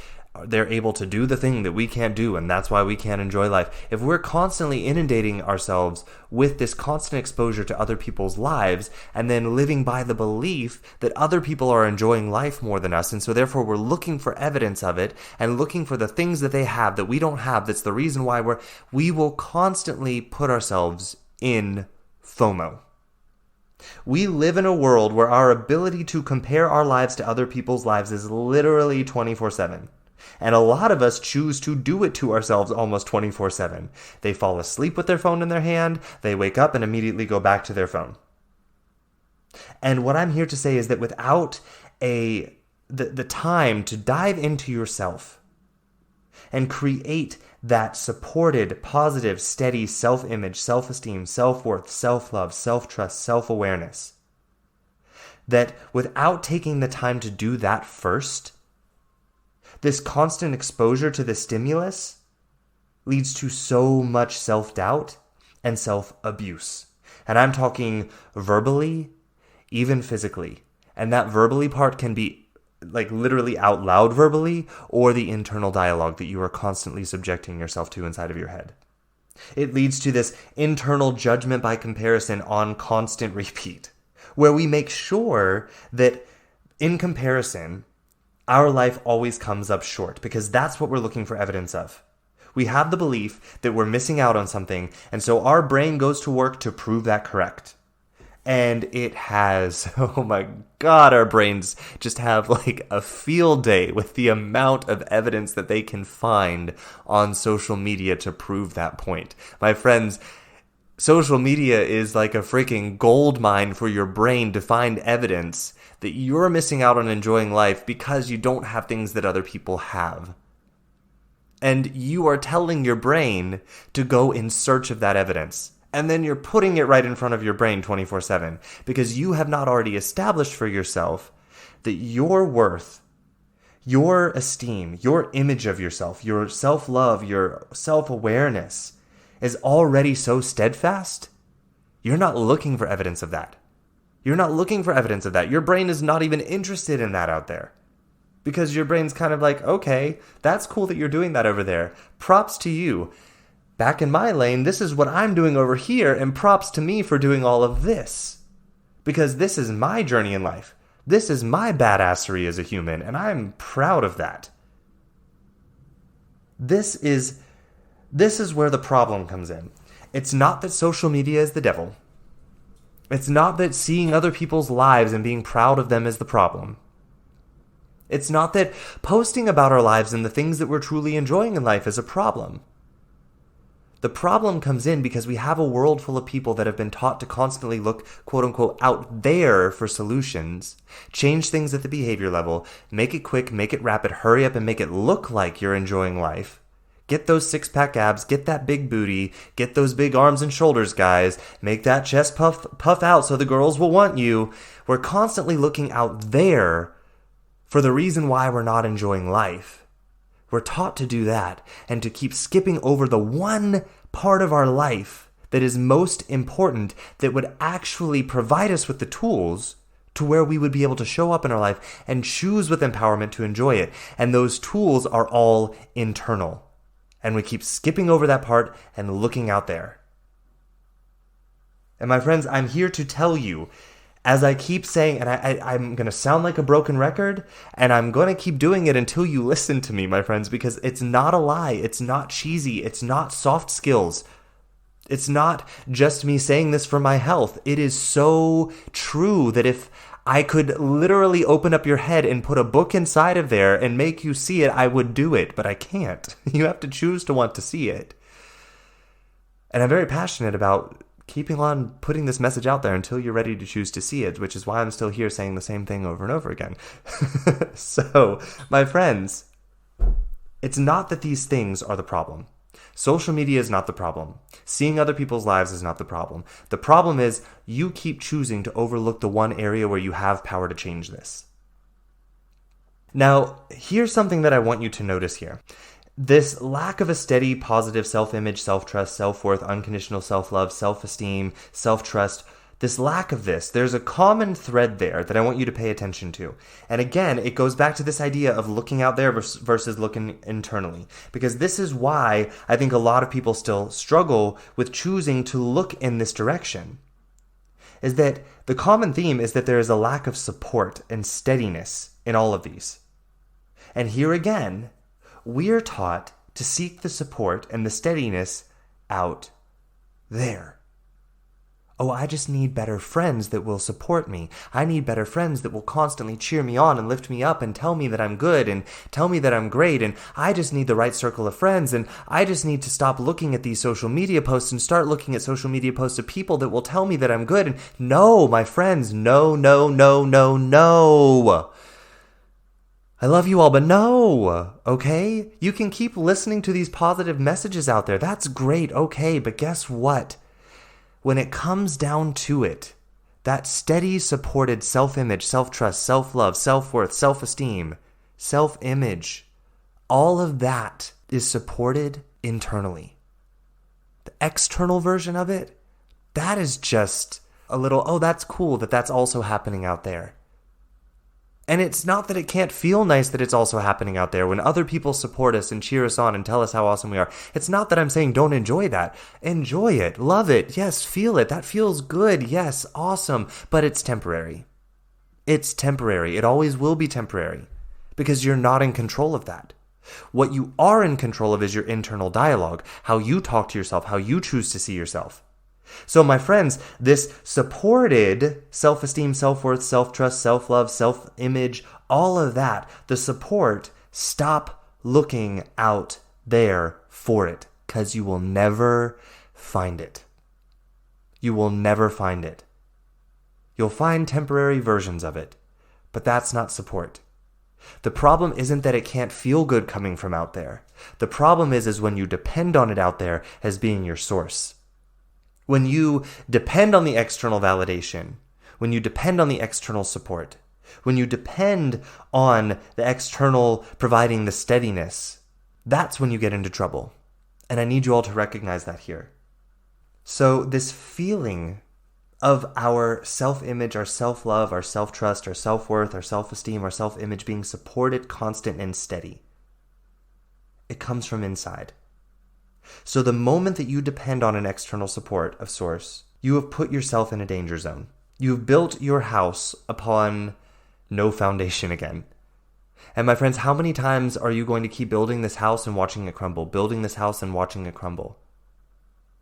they're able to do the thing that we can't do, and that's why we can't enjoy life. If we're constantly inundating ourselves with this constant exposure to other people's lives, and then living by the belief that other people are enjoying life more than us, and so therefore we're looking for evidence of it, and looking for the things that they have that we don't have, that's the reason why we will constantly put ourselves in FOMO. We live in a world where our ability to compare our lives to other people's lives is literally 24/7. And a lot of us choose to do it to ourselves almost 24/7. They fall asleep with their phone in their hand, they wake up and immediately go back to their phone. And what I'm here to say is that without the time to dive into yourself and create that supported, positive, steady self-image, self-esteem, self-worth, self-love, self-trust, self-awareness, that without taking the time to do that first, this constant exposure to the stimulus leads to so much self-doubt and self-abuse. And I'm talking verbally, even physically. And that verbally part can be like literally out loud verbally, or the internal dialogue that you are constantly subjecting yourself to inside of your head. It leads to this internal judgment by comparison on constant repeat, where we make sure that in comparison, our life always comes up short, because that's what we're looking for evidence of. We have the belief that we're missing out on something, and so our brain goes to work to prove that correct. And it has, oh my God, our brains just have like a field day with the amount of evidence that they can find on social media to prove that point. My friends, social media is like a freaking gold mine for your brain to find evidence that you're missing out on enjoying life because you don't have things that other people have. And you are telling your brain to go in search of that evidence. And then you're putting it right in front of your brain 24/7 because you have not already established for yourself that your worth, your esteem, your image of yourself, your self-love, your self-awareness is already so steadfast. You're not looking for evidence of that. You're not looking for evidence of that. Your brain is not even interested in that out there. Because your brain's kind of like, okay, that's cool that you're doing that over there. Props to you. Back in my lane, this is what I'm doing over here, and props to me for doing all of this. Because this is my journey in life. This is my badassery as a human, and I'm proud of that. This is where the problem comes in. It's not that social media is the devil. It's not that seeing other people's lives and being proud of them is the problem. It's not that posting about our lives and the things that we're truly enjoying in life is a problem. The problem comes in because we have a world full of people that have been taught to constantly look, quote unquote, out there for solutions, change things at the behavior level, make it quick, make it rapid, hurry up and make it look like you're enjoying life. Get those six-pack abs, get that big booty, get those big arms and shoulders, guys. Make that chest puff out so the girls will want you. We're constantly looking out there for the reason why we're not enjoying life. We're taught to do that and to keep skipping over the one part of our life that is most important, that would actually provide us with the tools to where we would be able to show up in our life and choose with empowerment to enjoy it. And those tools are all internal. And we keep skipping over that part and looking out there. And my friends, I'm here to tell you, as I keep saying, and I'm going to sound like a broken record, and I'm going to keep doing it until you listen to me, my friends, because it's not a lie. It's not cheesy. It's not soft skills. It's not just me saying this for my health. It is so true that if I could literally open up your head and put a book inside of there and make you see it, I would do it, but I can't. You have to choose to want to see it. And I'm very passionate about keeping on putting this message out there until you're ready to choose to see it, which is why I'm still here saying the same thing over and over again. So, my friends, it's not that these things are the problem. Social media is not the problem. Seeing other people's lives is not the problem. The problem is you keep choosing to overlook the one area where you have power to change this. Now, here's something that I want you to notice here. This lack of a steady, positive self-image, self-trust, self-worth, unconditional self-love, self-esteem, self-trust, this lack of this, there's a common thread there that I want you to pay attention to. And again, it goes back to this idea of looking out there versus looking internally. Because this is why I think a lot of people still struggle with choosing to look in this direction. Is that the common theme is that there is a lack of support and steadiness in all of these. And here again, we're taught to seek the support and the steadiness out there. Oh, I just need better friends that will support me. I need better friends that will constantly cheer me on and lift me up and tell me that I'm good and tell me that I'm great. And I just need the right circle of friends. And I just need to stop looking at these social media posts and start looking at social media posts of people that will tell me that I'm good. And no, my friends, no, no, no, no, no. I love you all, but no, okay? You can keep listening to these positive messages out there. That's great, okay, but guess what? When it comes down to it, that steady, supported self-image, self-trust, self-love, self-worth, self-esteem, self-image, all of that is supported internally. The external version of it, that is just a little, oh, that's cool that that's also happening out there. And it's not that it can't feel nice that it's also happening out there when other people support us and cheer us on and tell us how awesome we are. It's not that I'm saying don't enjoy that. Enjoy it. Love it. Yes, feel it. That feels good. Yes, awesome. But it's temporary. It's temporary. It always will be temporary because you're not in control of that. What you are in control of is your internal dialogue, how you talk to yourself, how you choose to see yourself. So my friends, this supported self-esteem, self-worth, self-trust, self-love, self-image, all of that, the support, stop looking out there for it because you will never find it. You will never find it. You'll find temporary versions of it, but that's not support. The problem isn't that it can't feel good coming from out there. The problem is when you depend on it out there as being your source. When you depend on the external validation, when you depend on the external support, when you depend on the external providing the steadiness, that's when you get into trouble. And I need you all to recognize that here. So this feeling of our self-image, our self-love, our self-trust, our self-worth, our self-esteem, our self-image being supported, constant, and steady, it comes from inside. So the moment that you depend on an external support of source, you have put yourself in a danger zone. You've built your house upon no foundation again. And my friends, how many times are you going to keep building this house and watching it crumble, building this house and watching it crumble?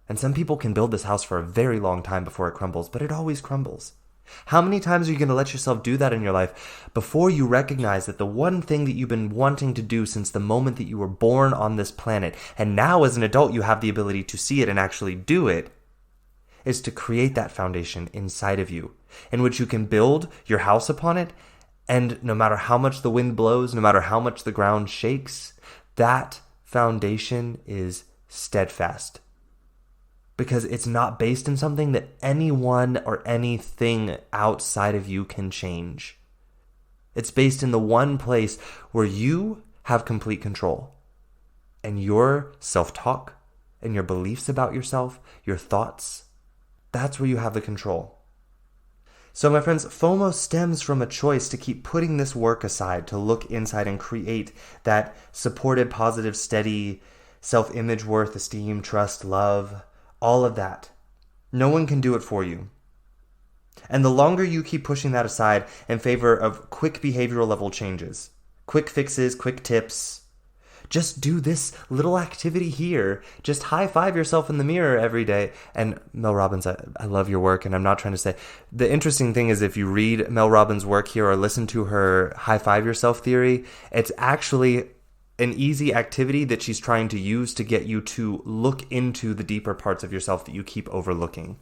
And some people can build this house for a very long time before it crumbles, but it always crumbles. How many times are you going to let yourself do that in your life before you recognize that the one thing that you've been wanting to do since the moment that you were born on this planet, and now as an adult you have the ability to see it and actually do it, is to create that foundation inside of you, in which you can build your house upon it, and no matter how much the wind blows, no matter how much the ground shakes, that foundation is steadfast. Because it's not based in something that anyone or anything outside of you can change. It's based in the one place where you have complete control. And your self-talk and your beliefs about yourself, your thoughts, that's where you have the control. So my friends, FOMO stems from a choice to keep putting this work aside, to look inside and create that supported, positive, steady self-image, worth, esteem, trust, love, all of that. No one can do it for you. And the longer you keep pushing that aside in favor of quick behavioral level changes, quick fixes, quick tips, just do this little activity here. Just high five yourself in the mirror every day. And Mel Robbins, I love your work, and I'm not trying to say. The interesting thing is if you read Mel Robbins' work here or listen to her high five yourself theory, it's actually an easy activity that she's trying to use to get you to look into the deeper parts of yourself that you keep overlooking.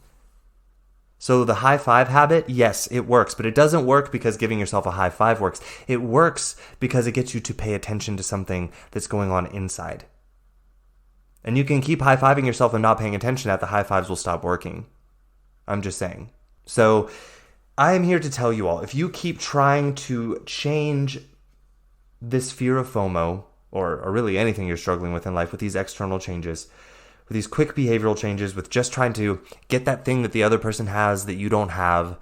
So the high five habit, yes, it works, but it doesn't work because giving yourself a high five works. It works because it gets you to pay attention to something that's going on inside. And you can keep high-fiving yourself and not paying attention that the high fives will stop working. I'm just saying. So I am here to tell you all, if you keep trying to change this fear of FOMO, or really anything you're struggling with in life, with these external changes, with these quick behavioral changes, with just trying to get that thing that the other person has that you don't have,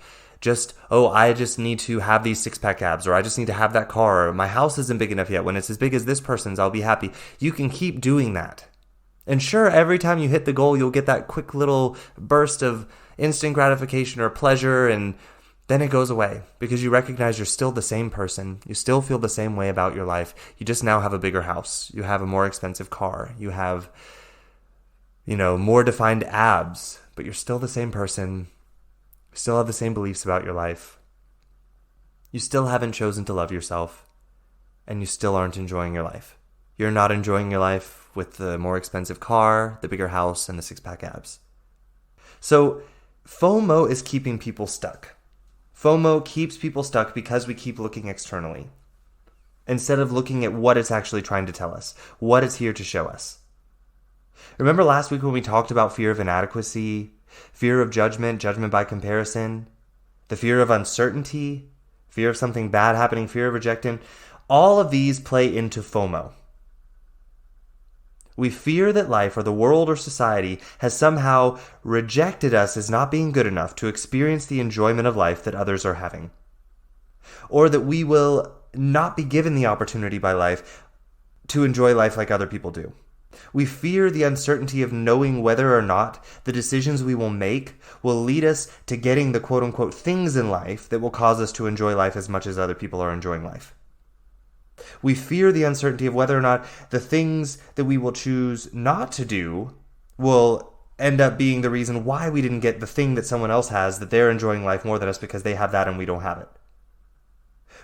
I just need to have these six-pack abs, or I just need to have that car, or my house isn't big enough yet. When it's as big as this person's, I'll be happy. You can keep doing that. And sure, every time you hit the goal, you'll get that quick little burst of instant gratification or pleasure, and then it goes away because you recognize you're still the same person. You still feel the same way about your life. You just now have a bigger house. You have a more expensive car. You have, more defined abs, but you're still the same person. You still have the same beliefs about your life. You still haven't chosen to love yourself, and you still aren't enjoying your life. You're not enjoying your life with the more expensive car, the bigger house, and the six-pack abs. So FOMO is keeping people stuck. FOMO keeps people stuck because we keep looking externally instead of looking at what it's actually trying to tell us, what it's here to show us. Remember last week when we talked about fear of inadequacy, fear of judgment by comparison, the fear of uncertainty, fear of something bad happening, fear of rejection? All of these play into FOMO. We fear that life or the world or society has somehow rejected us as not being good enough to experience the enjoyment of life that others are having. Or that we will not be given the opportunity by life to enjoy life like other people do. We fear the uncertainty of knowing whether or not the decisions we will make will lead us to getting the quote-unquote things in life that will cause us to enjoy life as much as other people are enjoying life. We fear the uncertainty of whether or not the things that we will choose not to do will end up being the reason why we didn't get the thing that someone else has, that they're enjoying life more than us because they have that and we don't have it.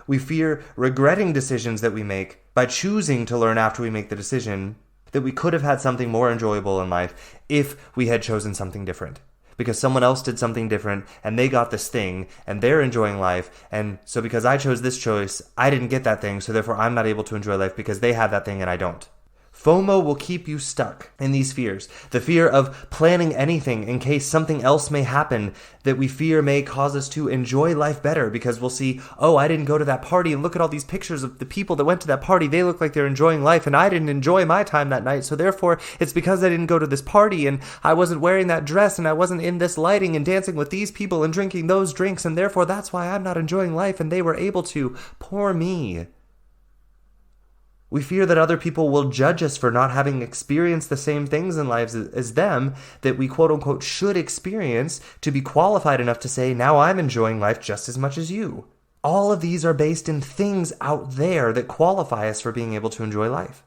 We fear regretting decisions that we make by choosing to learn after we make the decision that we could have had something more enjoyable in life if we had chosen something different. Because someone else did something different and they got this thing and they're enjoying life, and so because I chose this choice, I didn't get that thing, so therefore I'm not able to enjoy life because they have that thing and I don't. FOMO will keep you stuck in these fears. The fear of planning anything in case something else may happen that we fear may cause us to enjoy life better, because we'll see, I didn't go to that party and look at all these pictures of the people that went to that party. They look like they're enjoying life and I didn't enjoy my time that night. So therefore it's because I didn't go to this party and I wasn't wearing that dress and I wasn't in this lighting and dancing with these people and drinking those drinks, and therefore that's why I'm not enjoying life and they were able to. Poor me. We fear that other people will judge us for not having experienced the same things in lives as them that we quote-unquote should experience to be qualified enough to say, now I'm enjoying life just as much as you. All of these are based in things out there that qualify us for being able to enjoy life.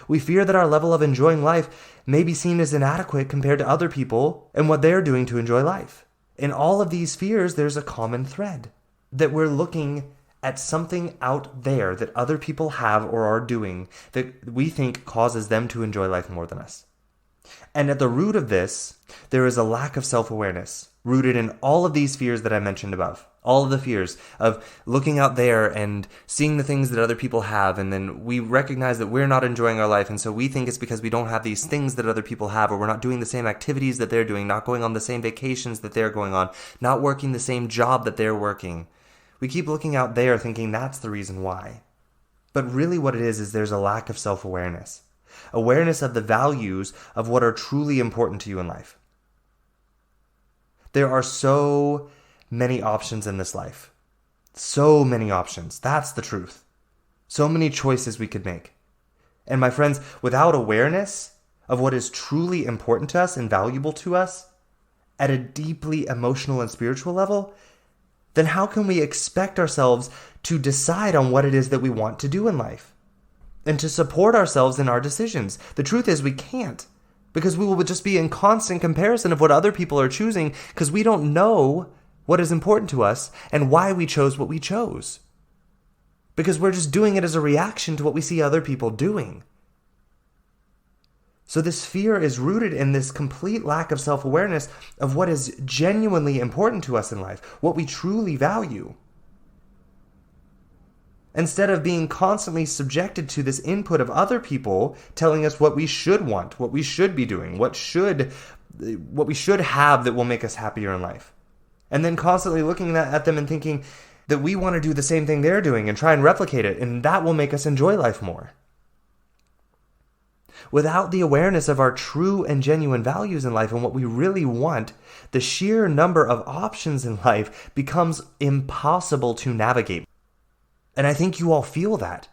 We fear that our level of enjoying life may be seen as inadequate compared to other people and what they're doing to enjoy life. In all of these fears, there's a common thread, that we're looking at something out there that other people have or are doing that we think causes them to enjoy life more than us. And at the root of this, there is a lack of self-awareness, rooted in all of these fears that I mentioned above. All of the fears of looking out there and seeing the things that other people have, and then we recognize that we're not enjoying our life, and so we think it's because we don't have these things that other people have, or we're not doing the same activities that they're doing, not going on the same vacations that they're going on, not working the same job that they're working. We keep looking out there thinking that's the reason why. But really what it is there's a lack of self-awareness. Awareness of the values of what are truly important to you in life. There are so many options in this life. So many options. That's the truth. So many choices we could make. And my friends, without awareness of what is truly important to us and valuable to us at a deeply emotional and spiritual level, then how can we expect ourselves to decide on what it is that we want to do in life and to support ourselves in our decisions? The truth is we can't, because we will just be in constant comparison of what other people are choosing, because we don't know what is important to us and why we chose what we chose. Because we're just doing it as a reaction to what we see other people doing. So this fear is rooted in this complete lack of self-awareness of what is genuinely important to us in life, what we truly value. Instead of being constantly subjected to this input of other people telling us what we should want, what we should be doing, what we should have that will make us happier in life. And then constantly looking at them and thinking, that we want to do the same thing they're doing and try and replicate it, and that will make us enjoy life more. Without the awareness of our true and genuine values in life and what we really want, the sheer number of options in life becomes impossible to navigate. And I think you all feel that.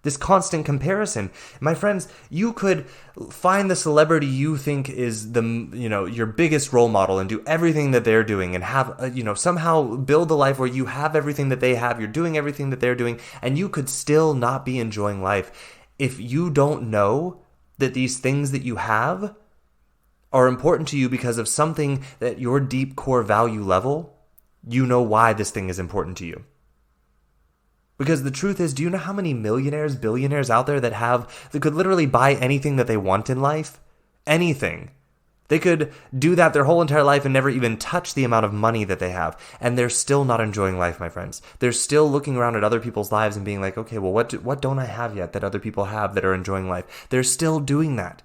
This constant comparison. My friends, you could find the celebrity you think is your biggest role model and do everything that they're doing and have, somehow build a life where you have everything that they have, you're doing everything that they're doing, and you could still not be enjoying life if you don't know that these things that you have are important to you because of something that your deep core value level, you know why this thing is important to you. Because the truth is, do you know how many millionaires, billionaires out there that could literally buy anything that they want in life? Anything. They could do that their whole entire life and never even touch the amount of money that they have. And they're still not enjoying life, my friends. They're still looking around at other people's lives and being like, okay, well, what don't I have yet that other people have that are enjoying life? They're still doing that.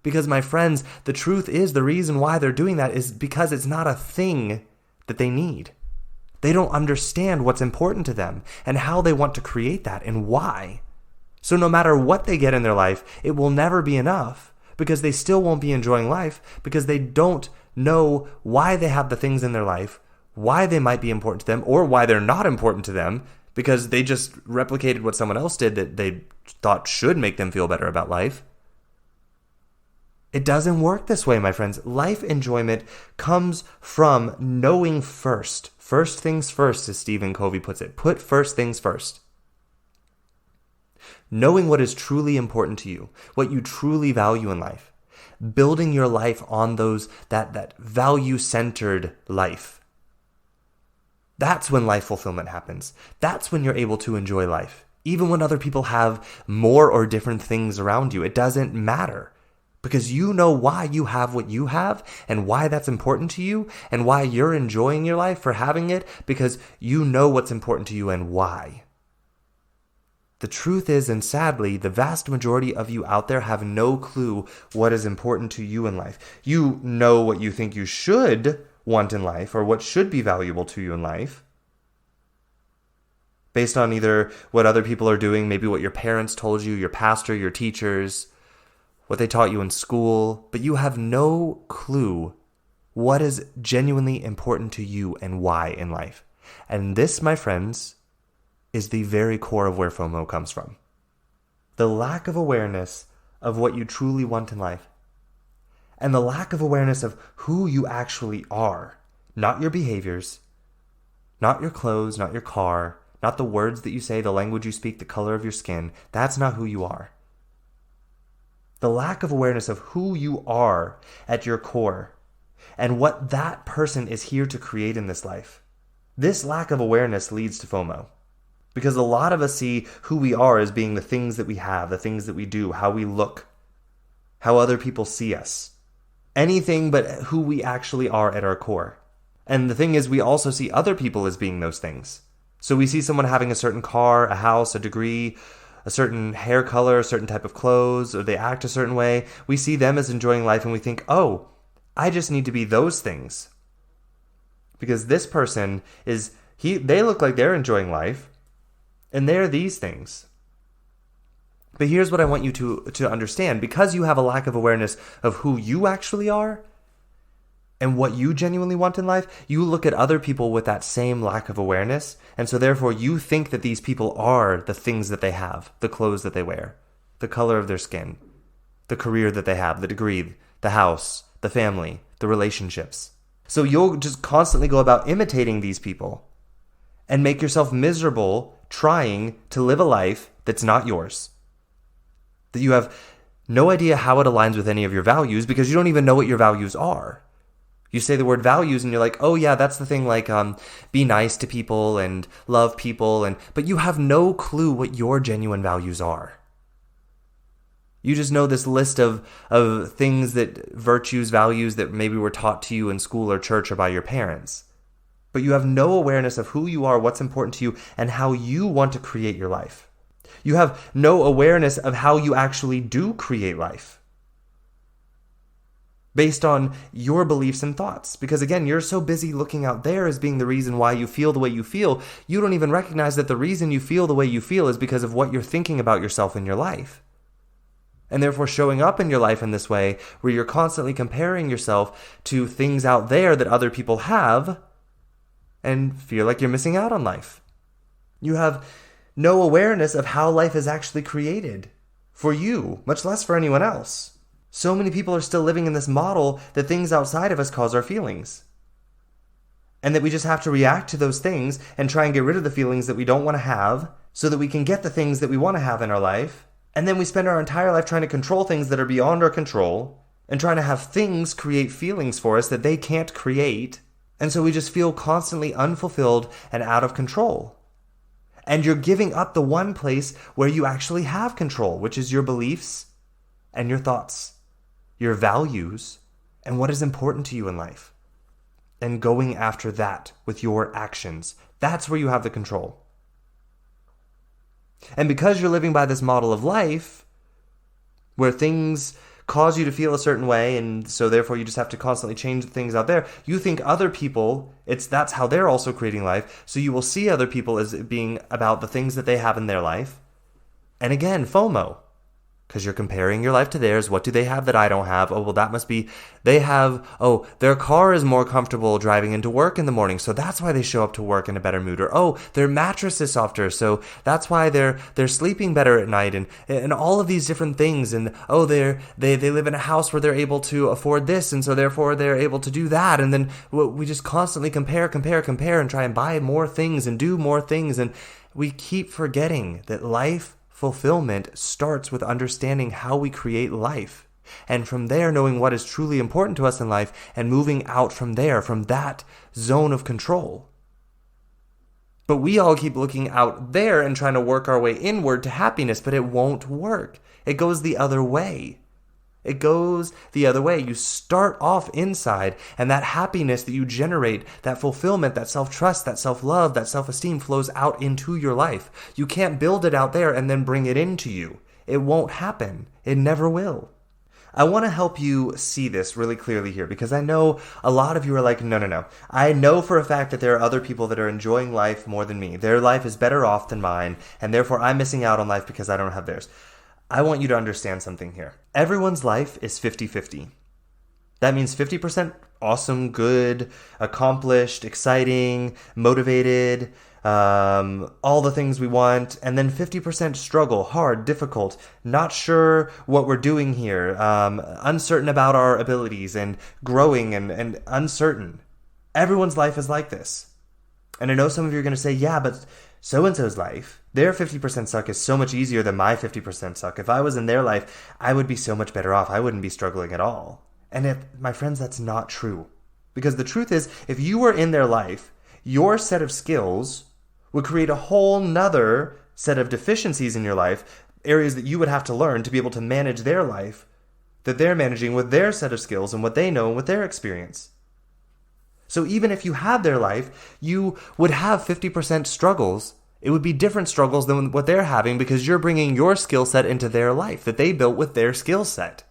Because, my friends, the truth is the reason why they're doing that is because it's not a thing that they need. They don't understand what's important to them and how they want to create that and why. So no matter what they get in their life, it will never be enough because they still won't be enjoying life because they don't know why they have the things in their life, why they might be important to them, or why they're not important to them because they just replicated what someone else did that they thought should make them feel better about life. It doesn't work this way, my friends. Life enjoyment comes from knowing first. First things first, as Stephen Covey puts it. Put first things first. Knowing what is truly important to you, what you truly value in life. Building your life on that value-centered life. That's when life fulfillment happens. That's when you're able to enjoy life. Even when other people have more or different things around you, it doesn't matter. Because you know why you have what you have and why that's important to you and why you're enjoying your life for having it because you know what's important to you and why. The truth is, and sadly, the vast majority of you out there have no clue what is important to you in life. You know what you think you should want in life or what should be valuable to you in life based on either what other people are doing, maybe what your parents told you, your pastor, your teachers, what they taught you in school, but you have no clue what is genuinely important to you and why in life. And this, my friends, is the very core of where FOMO comes from. The lack of awareness of what you truly want in life. And the lack of awareness of who you actually are. Not your behaviors, not your clothes, not your car, not the words that you say, the language you speak, the color of your skin. That's not who you are. The lack of awareness of who you are at your core and what that person is here to create in this life. This lack of awareness leads to FOMO. Because a lot of us see who we are as being the things that we have, the things that we do, how we look, how other people see us. Anything but who we actually are at our core. And the thing is, we also see other people as being those things. So we see someone having a certain car, a house, a degree, a certain hair color, a certain type of clothes, or they act a certain way. We see them as enjoying life and we think, oh, I just need to be those things. Because this person they look like they're enjoying life, and they're these things. But here's what I want you to understand. Because you have a lack of awareness of who you actually are, and what you genuinely want in life, you look at other people with that same lack of awareness, and so therefore you think that these people are the things that they have, the clothes that they wear, the color of their skin, the career that they have, the degree, the house, the family, the relationships. So you'll just constantly go about imitating these people and make yourself miserable trying to live a life that's not yours. That you have no idea how it aligns with any of your values because you don't even know what your values are. You say the word values and you're like, oh yeah, that's the thing, like be nice to people and love people, but you have no clue what your genuine values are. You just know this list of things virtues, values that maybe were taught to you in school or church or by your parents. But you have no awareness of who you are, what's important to you, and how you want to create your life. You have no awareness of how you actually do create life. based on your beliefs and thoughts. Because again, you're so busy looking out there as being the reason why you feel the way you feel, you don't even recognize that the reason you feel the way you feel is because of what you're thinking about yourself in your life. And therefore showing up in your life in this way, where you're constantly comparing yourself to things out there that other people have, and feel like you're missing out on life. You have no awareness of how life is actually created for you, much less for anyone else. So many people are still living in this model that things outside of us cause our feelings. And that we just have to react to those things and try and get rid of the feelings that we don't want to have so that we can get the things that we want to have in our life. And then we spend our entire life trying to control things that are beyond our control and trying to have things create feelings for us that they can't create. And so we just feel constantly unfulfilled and out of control. And you're giving up the one place where you actually have control, which is your beliefs and your thoughts, your values, and what is important to you in life. And going after that with your actions. That's where you have the control. And because you're living by this model of life, where things cause you to feel a certain way, and so therefore you just have to constantly change the things out there, you think other people, that's how they're also creating life, so you will see other people as being about the things that they have in their life. And again, FOMO. Because you're comparing your life to theirs. What do they have that I don't have? Oh, well, that must be, their car is more comfortable driving into work in the morning, so that's why they show up to work in a better mood. Or, oh, their mattress is softer, so that's why they're sleeping better at night, and all of these different things. And, oh, they live in a house where they're able to afford this, and so therefore they're able to do that. And then we just constantly compare, and try and buy more things and do more things. And we keep forgetting that life fulfillment starts with understanding how we create life, and from there knowing what is truly important to us in life and moving out from there, from that zone of control. But we all keep looking out there and trying to work our way inward to happiness, but it won't work. It goes the other way. It goes the other way. You start off inside, and that happiness that you generate, that fulfillment, that self-trust, that self-love, that self-esteem flows out into your life. You can't build it out there and then bring it into you. It won't happen. It never will. I want to help you see this really clearly here, because I know a lot of you are like, no. I know for a fact that there are other people that are enjoying life more than me. Their life is better off than mine, and therefore I'm missing out on life because I don't have theirs. I want you to understand something here. Everyone's life is 50-50. That means 50% awesome, good, accomplished, exciting, motivated, all the things we want, and then 50% struggle, hard, difficult, not sure what we're doing here, uncertain about our abilities, and growing and uncertain. Everyone's life is like this. And I know some of you are going to say, yeah, but so-and-so's life, their 50% suck is so much easier than my 50% suck. If I was in their life, I would be so much better off. I wouldn't be struggling at all. And my friends, that's not true. Because the truth is, if you were in their life, your set of skills would create a whole nother set of deficiencies in your life, areas that you would have to learn to be able to manage their life, that they're managing with their set of skills and what they know and with their experience. So even if you had their life, you would have 50% struggles. It would be different struggles than what they're having because you're bringing your skill set into their life that they built with their skill set.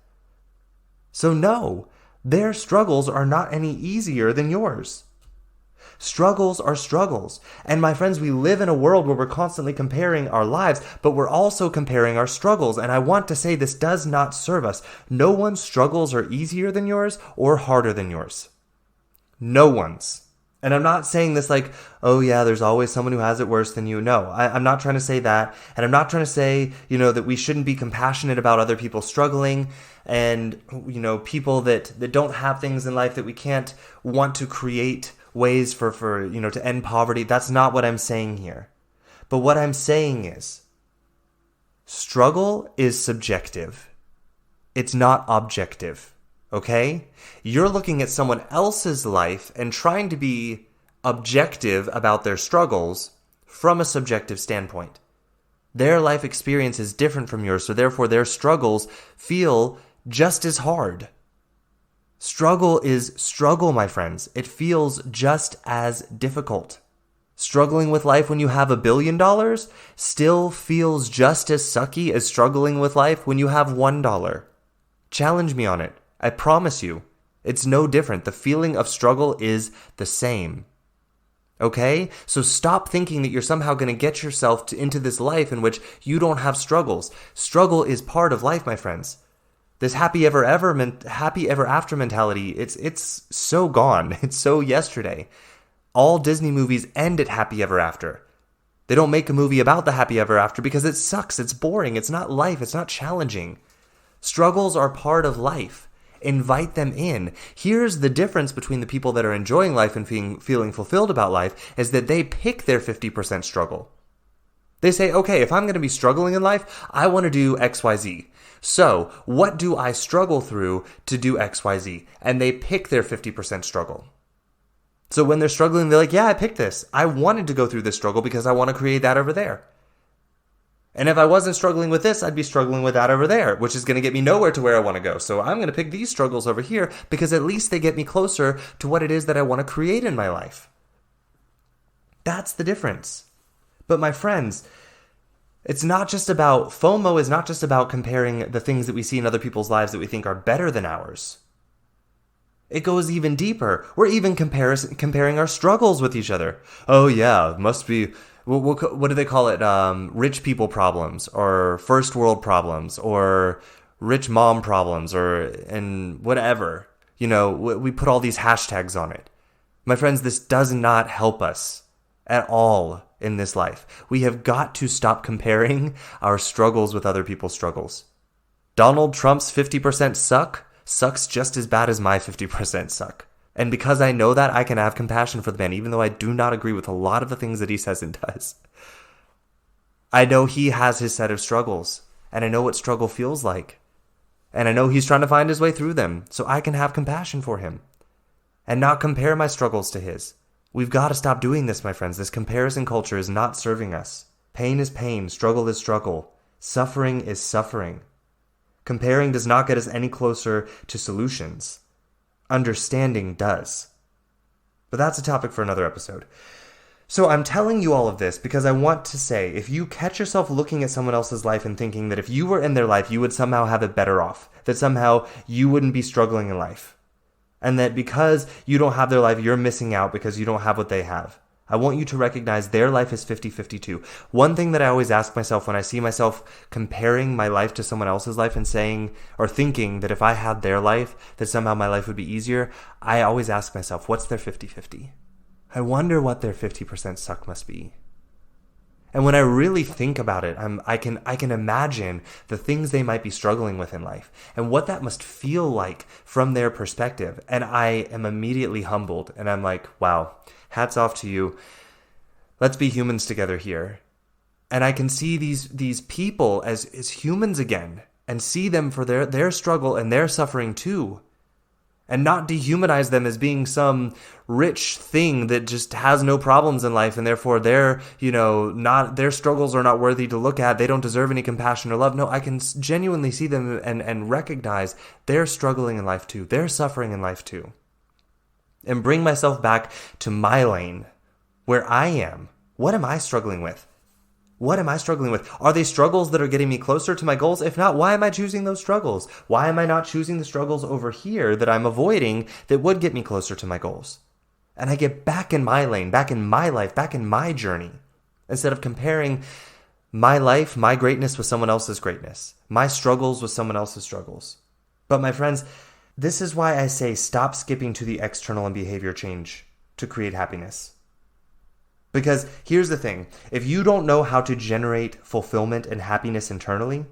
So no, their struggles are not any easier than yours. Struggles are struggles. And my friends, we live in a world where we're constantly comparing our lives, but we're also comparing our struggles. And I want to say this does not serve us. No one's struggles are easier than yours or harder than yours. No one's. And I'm not saying this like, oh yeah, there's always someone who has it worse than you. No, I'm not trying to say that. And I'm not trying to say, that we shouldn't be compassionate about other people struggling and, people that don't have things in life, that we can't want to create ways for to end poverty. That's not what I'm saying here. But what I'm saying is, struggle is subjective. It's not objective. Okay? You're looking at someone else's life and trying to be objective about their struggles from a subjective standpoint. Their life experience is different from yours, so therefore their struggles feel just as hard. Struggle is struggle, my friends. It feels just as difficult. Struggling with life when you have $1 billion still feels just as sucky as struggling with life when you have $1. Challenge me on it. I promise you, It's no different. The feeling of struggle is the same. Okay? So stop thinking that you're somehow going to get yourself into this life in which you don't have struggles. Struggle is part of life, my friends. This happy ever after mentality, it's so gone. It's so yesterday. All Disney movies end at happy ever after. They don't make a movie about the happy ever after because it sucks. It's boring. It's not life. It's not challenging. Struggles are part of life. Invite them in. Here's the difference between the people that are enjoying life and feeling fulfilled about life is that they pick their 50% struggle. They say, okay, if I'm going to be struggling in life, I want to do XYZ. So what do I struggle through to do XYZ? And they pick their 50% struggle. So when they're struggling, they're like, yeah, I picked this. I wanted to go through this struggle because I want to create that over there. And if I wasn't struggling with this, I'd be struggling with that over there, which is going to get me nowhere to where I want to go. So I'm going to pick these struggles over here because at least they get me closer to what it is that I want to create in my life. That's the difference. But my friends, it's not just about, FOMO is not just about comparing the things that we see in other people's lives that we think are better than ours. It goes even deeper. We're even comparing our struggles with each other. Oh yeah, must be... What do they call it? Rich people problems, or first world problems, or rich mom problems, and whatever. You know, we put all these hashtags on it. My friends, this does not help us at all in this life. We have got to stop comparing our struggles with other people's struggles. Donald Trump's 50% sucks just as bad as my 50% suck. And because I know that, I can have compassion for the man, even though I do not agree with a lot of the things that he says and does. I know he has his set of struggles, and I know what struggle feels like. And I know he's trying to find his way through them, so I can have compassion for him and not compare my struggles to his. We've got to stop doing this, my friends. This comparison culture is not serving us. Pain is pain. Struggle is struggle. Suffering is suffering. Comparing does not get us any closer to solutions. Understanding does. But that's a topic for another episode. So I'm telling you all of this because I want to say, if you catch yourself looking at someone else's life and thinking that if you were in their life, you would somehow have it better off, that somehow you wouldn't be struggling in life, and that because you don't have their life, you're missing out because you don't have what they have. I want you to recognize their life is 50-50 too. One thing that I always ask myself when I see myself comparing my life to someone else's life and saying or thinking that if I had their life, that somehow my life would be easier, I always ask myself, what's their 50-50? I wonder what their 50% suck must be. And when I really think about it, I can imagine the things they might be struggling with in life and what that must feel like from their perspective. And I am immediately humbled and I'm like, wow, hats off to you. Let's be humans together here. And I can see these people as humans again and see them for their struggle and their suffering too. And not dehumanize them as being some rich thing that just has no problems in life and therefore their struggles are not worthy to look at. They don't deserve any compassion or love. No, I can genuinely see them and recognize they're struggling in life too. They're suffering in life too. And bring myself back to my lane, where I am. What am I struggling with? What am I struggling with? Are they struggles that are getting me closer to my goals? If not, why am I choosing those struggles? Why am I not choosing the struggles over here that I'm avoiding that would get me closer to my goals? And I get back in my lane, back in my life, back in my journey, instead of comparing my life, my greatness with someone else's greatness, my struggles with someone else's struggles. But my friends, this is why I say stop skipping to the external and behavior change to create happiness. Because here's the thing, if you don't know how to generate fulfillment and happiness internally,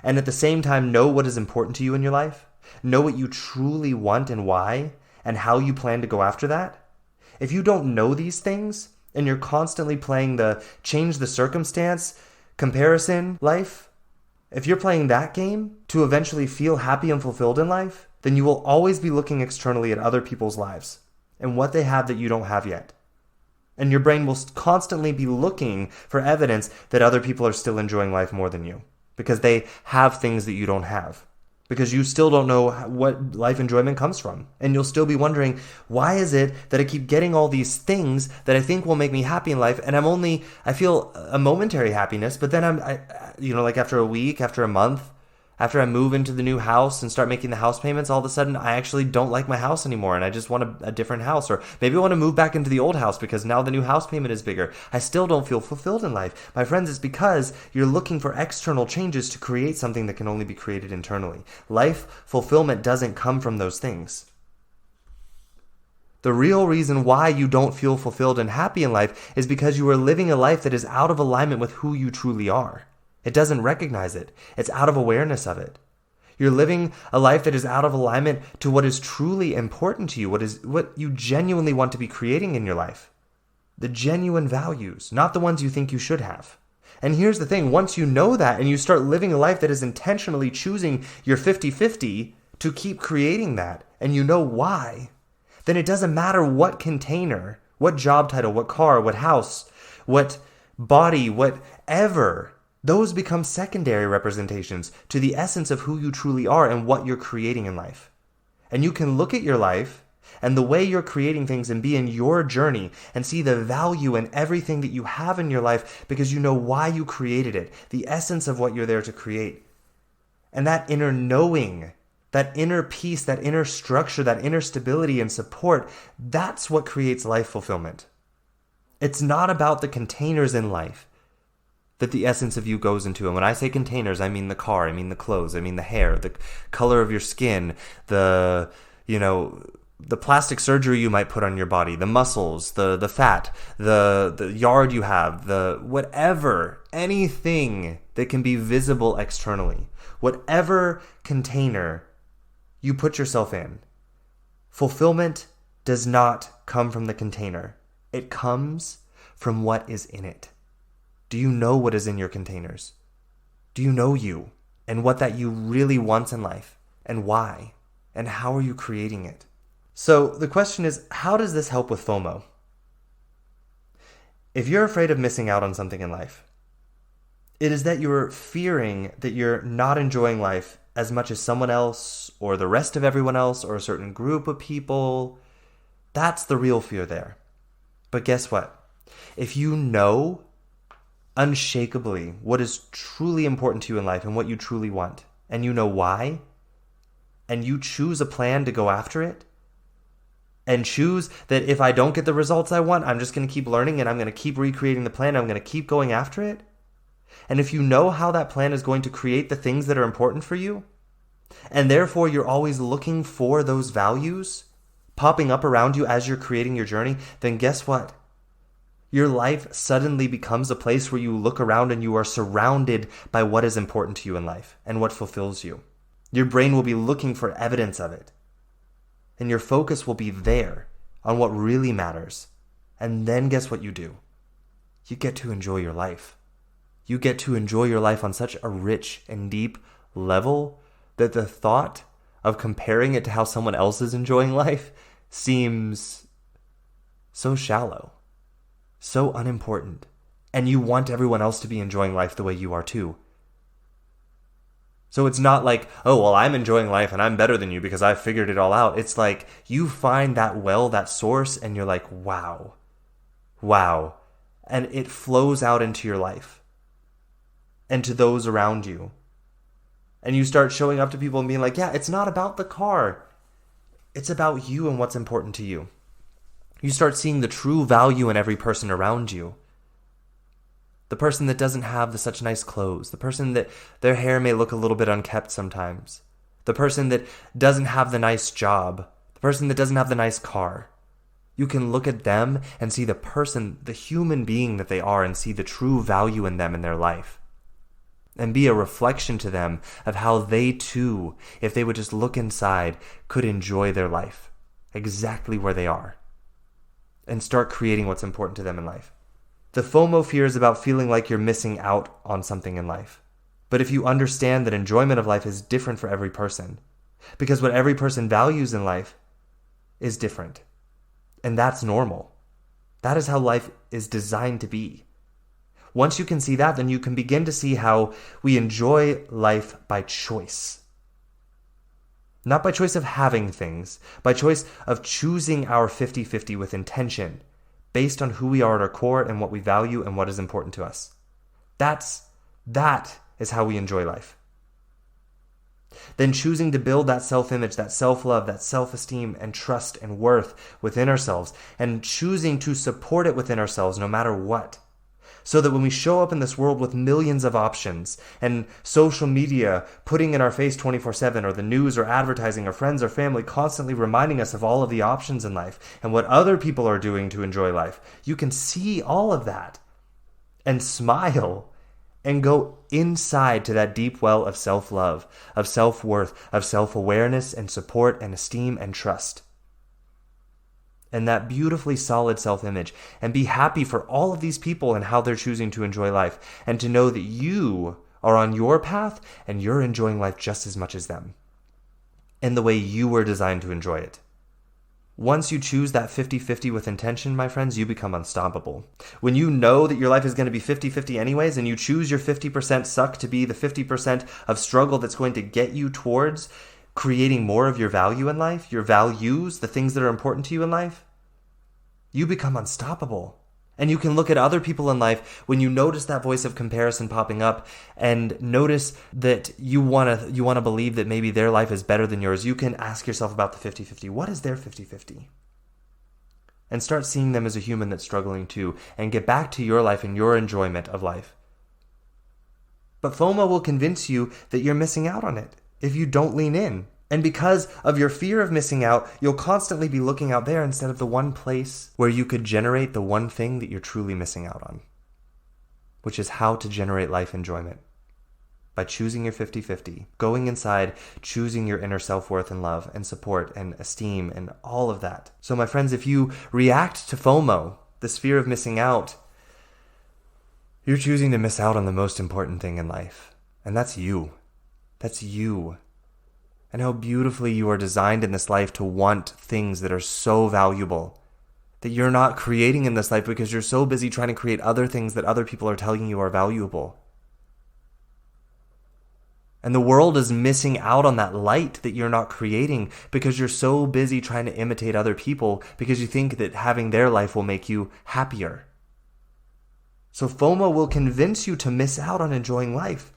and at the same time know what is important to you in your life, know what you truly want and why, and how you plan to go after that, if you don't know these things, and you're constantly playing the change the circumstance, comparison life, if you're playing that game to eventually feel happy and fulfilled in life, then you will always be looking externally at other people's lives and what they have that you don't have yet. And your brain will constantly be looking for evidence that other people are still enjoying life more than you because they have things that you don't have. Because you still don't know what life enjoyment comes from. And you'll still be wondering, why is it that I keep getting all these things that I think will make me happy in life and I feel a momentary happiness, but then like after a week, after a month, After I move into the new house and start making the house payments, all of a sudden I actually don't like my house anymore and I just want a different house. Or maybe I want to move back into the old house because now the new house payment is bigger. I still don't feel fulfilled in life. My friends, it's because you're looking for external changes to create something that can only be created internally. Life fulfillment doesn't come from those things. The real reason why you don't feel fulfilled and happy in life is because you are living a life that is out of alignment with who you truly are. It doesn't recognize it. It's out of awareness of it. You're living a life that is out of alignment to what is truly important to you, what you genuinely want to be creating in your life. The genuine values, not the ones you think you should have. And here's the thing, once you know that and you start living a life that is intentionally choosing your 50-50 to keep creating that, and you know why, then it doesn't matter what container, what job title, what car, what house, what body, whatever. Those become secondary representations to the essence of who you truly are and what you're creating in life. And you can look at your life and the way you're creating things and be in your journey and see the value in everything that you have in your life because you know why you created it, the essence of what you're there to create. And that inner knowing, that inner peace, that inner structure, that inner stability and support, that's what creates life fulfillment. It's not about the containers in life that the essence of you goes into. And when I say containers, I mean the car, I mean the clothes, I mean the hair, the color of your skin, the plastic surgery you might put on your body, the muscles, the fat, the yard you have, the whatever, anything that can be visible externally, whatever container you put yourself in. Fulfillment does not come from the container. It comes from what is in it. Do you know what is in your containers? Do you know you and what that you really want in life and why? And how are you creating it? So the question is, how does this help with FOMO? If you're afraid of missing out on something in life, it is that you're fearing that you're not enjoying life as much as someone else or the rest of everyone else or a certain group of people. That's the real fear there. But guess what? If you know unshakably what is truly important to you in life and what you truly want, and you know why, and you choose a plan to go after it, and choose that if I don't get the results I want, I'm just going to keep learning and I'm going to keep recreating the plan, I'm going to keep going after it, and if you know how that plan is going to create the things that are important for you, and therefore you're always looking for those values popping up around you as you're creating your journey, then guess what? Your life suddenly becomes a place where you look around and you are surrounded by what is important to you in life and what fulfills you. Your brain will be looking for evidence of it. And your focus will be there on what really matters. And then guess what you do? You get to enjoy your life. You get to enjoy your life on such a rich and deep level that the thought of comparing it to how someone else is enjoying life seems so shallow. So unimportant. And you want everyone else to be enjoying life the way you are too. So it's not like, oh, well, I'm enjoying life and I'm better than you because I figured it all out. It's like you find that well, that source, and you're like, wow. And it flows out into your life and to those around you. And you start showing up to people and being like, yeah, it's not about the car. It's about you and what's important to you. You start seeing the true value in every person around you. The person that doesn't have such nice clothes. The person that their hair may look a little bit unkempt sometimes. The person that doesn't have the nice job. The person that doesn't have the nice car. You can look at them and see the person, the human being that they are, and see the true value in them in their life. And be a reflection to them of how they too, if they would just look inside, could enjoy their life exactly where they are. And start creating what's important to them in life. The FOMO fear is about feeling like you're missing out on something in life. But if you understand that enjoyment of life is different for every person, because what every person values in life is different. And that's normal. That is how life is designed to be. Once you can see that, then you can begin to see how we enjoy life by choice. Not by choice of having things, by choice of choosing our 50-50 with intention, based on who we are at our core and what we value and what is important to us. That is how we enjoy life. Then choosing to build that self-image, that self-love, that self-esteem and trust and worth within ourselves, and choosing to support it within ourselves no matter what. So that when we show up in this world with millions of options and social media putting in our face 24/7, or the news or advertising or friends or family constantly reminding us of all of the options in life and what other people are doing to enjoy life, you can see all of that and smile and go inside to that deep well of self-love, of self-worth, of self-awareness and support and esteem and trust. And that beautifully solid self-image, and be happy for all of these people and how they're choosing to enjoy life, and to know that you are on your path and you're enjoying life just as much as them in the way you were designed to enjoy it. Once you choose that 50-50 with intention, my friends, you become unstoppable. When you know that your life is going to be 50-50 anyways, and you choose your 50% suck to be the 50% of struggle that's going to get you towards creating more of your value in life, your values, the things that are important to you in life, you become unstoppable. And you can look at other people in life when you notice that voice of comparison popping up, and notice that you want to believe that maybe their life is better than yours. You can ask yourself about the 50-50. What is their 50-50? And start seeing them as a human that's struggling too, and get back to your life and your enjoyment of life. But FOMO will convince you that you're missing out on it if you don't lean in. And because of your fear of missing out, you'll constantly be looking out there instead of the one place where you could generate the one thing that you're truly missing out on, which is how to generate life enjoyment. By choosing your 50-50, going inside, choosing your inner self-worth and love and support and esteem and all of that. So my friends, if you react to FOMO, this fear of missing out, you're choosing to miss out on the most important thing in life. And that's you. That's you. And how beautifully you are designed in this life to want things that are so valuable that you're not creating in this life because you're so busy trying to create other things that other people are telling you are valuable. And the world is missing out on that light that you're not creating because you're so busy trying to imitate other people because you think that having their life will make you happier. So FOMO will convince you to miss out on enjoying life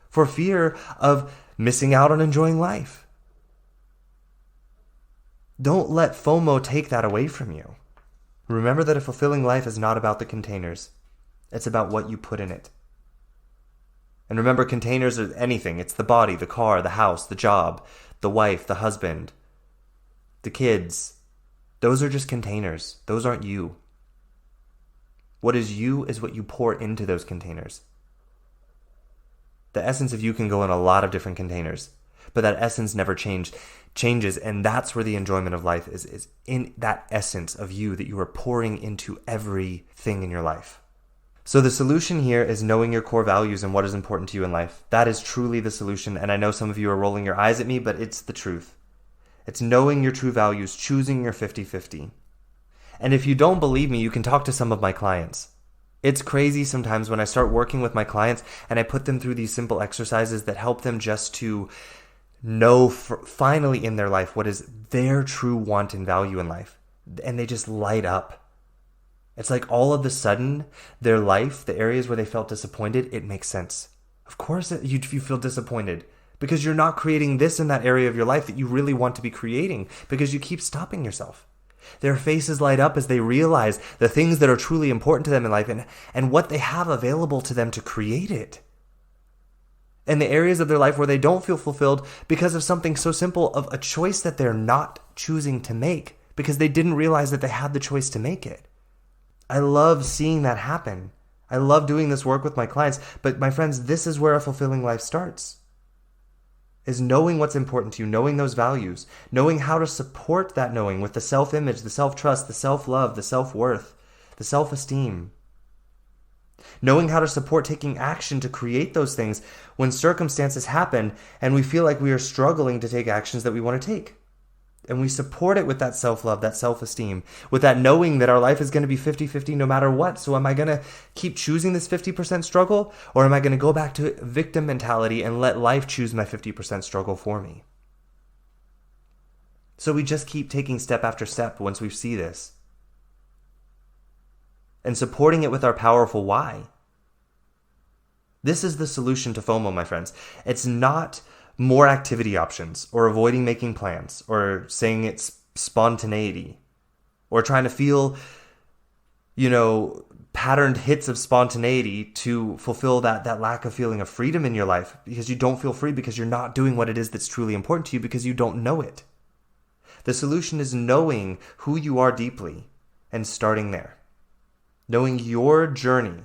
for fear of missing out on enjoying life. Don't let FOMO take that away from you. Remember that a fulfilling life is not about the containers. It's about what you put in it. And remember, containers are anything. It's the body, the car, the house, the job, the wife, the husband, the kids. Those are just containers. Those aren't you. What is you is what you pour into those containers. The essence of you can go in a lot of different containers, but that essence never changes, and that's where the enjoyment of life is in that essence of you that you are pouring into everything in your life. So the solution here is knowing your core values and what is important to you in life. That is truly the solution, and I know some of you are rolling your eyes at me, but it's the truth. It's knowing your true values, choosing your 50-50. And if you don't believe me, you can talk to some of my clients. It's crazy sometimes when I start working with my clients and I put them through these simple exercises that help them just to know finally in their life what is their true want and value in life. And they just light up. It's like all of a sudden, their life, the areas where they felt disappointed, it makes sense. Of course you feel disappointed because you're not creating this in that area of your life that you really want to be creating because you keep stopping yourself. Their faces light up as they realize the things that are truly important to them in life and what they have available to them to create it. And the areas of their life where they don't feel fulfilled because of something so simple of a choice that they're not choosing to make because they didn't realize that they had the choice to make it. I love seeing that happen. I love doing this work with my clients. But my friends, this is where a fulfilling life starts. Is knowing what's important to you, knowing those values, knowing how to support that knowing with the self-image, the self-trust, the self-love, the self-worth, the self-esteem. Knowing how to support taking action to create those things when circumstances happen and we feel like we are struggling to take actions that we want to take. And we support it with that self-love, that self-esteem, with that knowing that our life is going to be 50-50 no matter what. So am I going to keep choosing this 50% struggle? Or am I going to go back to victim mentality and let life choose my 50% struggle for me? So we just keep taking step after step once we see this. And supporting it with our powerful why. This is the solution to FOMO, my friends. It's not more activity options, or avoiding making plans, or saying it's spontaneity, or trying to feel, patterned hits of spontaneity to fulfill that lack of feeling of freedom in your life, because you don't feel free because you're not doing what it is that's truly important to you because you don't know it. The solution is knowing who you are deeply and starting there. Knowing your journey,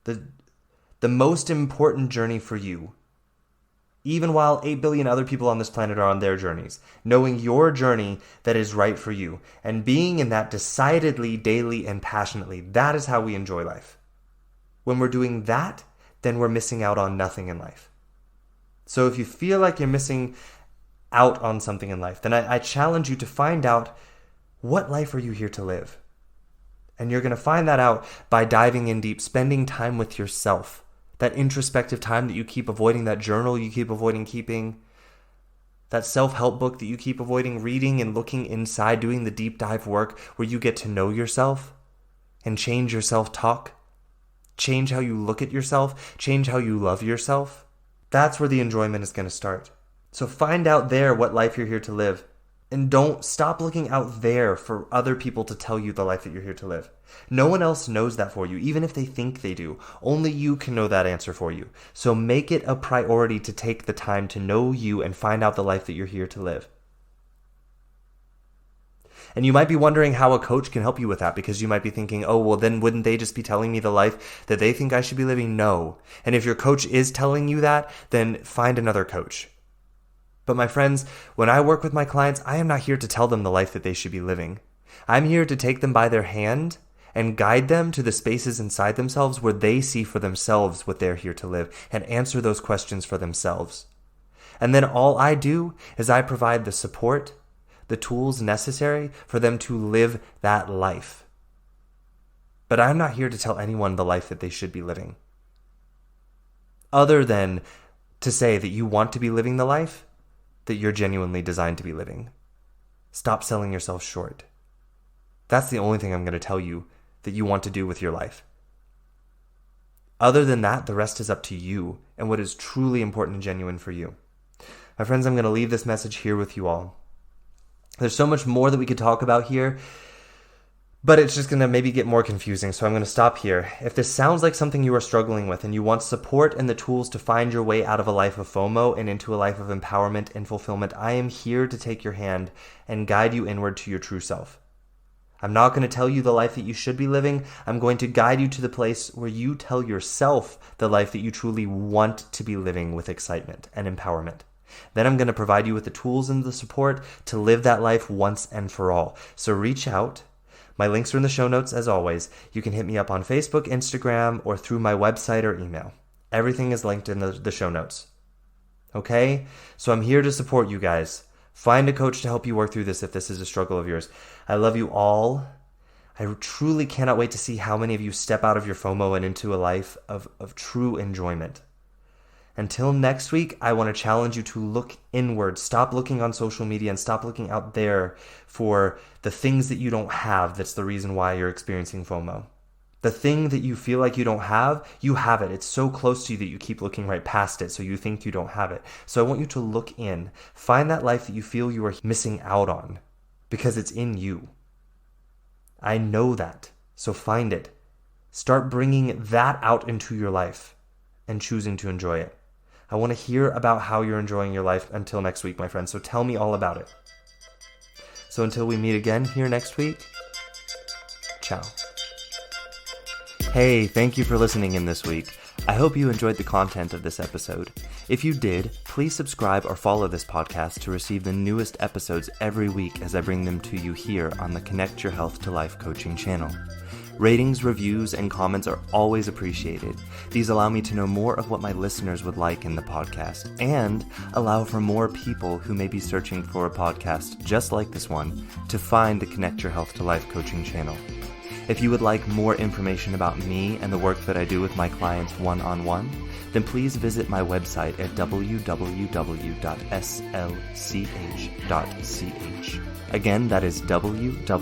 the most important journey for you, even while 8 billion other people on this planet are on their journeys. Knowing your journey that is right for you and being in that decidedly, daily, and passionately, that is how we enjoy life. When we're doing that, then we're missing out on nothing in life. So if you feel like you're missing out on something in life, then I challenge you to find out, what life are you here to live? And you're going to find that out by diving in deep, spending time with yourself. That introspective time that you keep avoiding, that journal you keep avoiding keeping, that self-help book that you keep avoiding reading, and looking inside, doing the deep dive work where you get to know yourself and change your self-talk, change how you look at yourself, change how you love yourself. That's where the enjoyment is going to start. So find out there what life you're here to live. And don't stop looking out there for other people to tell you the life that you're here to live. No one else knows that for you, even if they think they do. Only you can know that answer for you. So make it a priority to take the time to know you and find out the life that you're here to live. And you might be wondering how a coach can help you with that, because you might be thinking, oh, well, then wouldn't they just be telling me the life that they think I should be living? No. And if your coach is telling you that, then find another coach. But my friends, when I work with my clients, I am not here to tell them the life that they should be living. I'm here to take them by their hand and guide them to the spaces inside themselves where they see for themselves what they're here to live, and answer those questions for themselves. And then all I do is I provide the support, the tools necessary for them to live that life. But I'm not here to tell anyone the life that they should be living. Other than to say that you want to be living the life that you're genuinely designed to be living. Stop selling yourself short. That's the only thing I'm going to tell you that you want to do with your life. Other than that, the rest is up to you and what is truly important and genuine for you. My friends, I'm going to leave this message here with you all. There's so much more that we could talk about here, but it's just going to maybe get more confusing, so I'm going to stop here. If this sounds like something you are struggling with and you want support and the tools to find your way out of a life of FOMO and into a life of empowerment and fulfillment, I am here to take your hand and guide you inward to your true self. I'm not going to tell you the life that you should be living. I'm going to guide you to the place where you tell yourself the life that you truly want to be living with excitement and empowerment. Then I'm going to provide you with the tools and the support to live that life once and for all. So reach out. My links are in the show notes, as always. You can hit me up on Facebook, Instagram, or through my website or email. Everything is linked in the show notes. Okay? So I'm here to support you guys. Find a coach to help you work through this if this is a struggle of yours. I love you all. I truly cannot wait to see how many of you step out of your FOMO and into a life of true enjoyment. Until next week, I want to challenge you to look inward. Stop looking on social media and stop looking out there for the things that you don't have. That's the reason why you're experiencing FOMO. The thing that you feel like you don't have, you have it. It's so close to you that you keep looking right past it, so you think you don't have it. So I want you to look in. Find that life that you feel you are missing out on, because it's in you. I know that. So find it. Start bringing that out into your life and choosing to enjoy it. I want to hear about how you're enjoying your life until next week, my friends. So tell me all about it. So until we meet again here next week, ciao. Hey, thank you for listening in this week. I hope you enjoyed the content of this episode. If you did, please subscribe or follow this podcast to receive the newest episodes every week as I bring them to you here on the Connect Your Health to Life coaching channel. Ratings, reviews, and comments are always appreciated. These allow me to know more of what my listeners would like in the podcast and allow for more people who may be searching for a podcast just like this one to find the Connect Your Health to Life coaching channel. If you would like more information about me and the work that I do with my clients one-on-one, then please visit my website at www.slch.ch. Again, that is www.slch.ch.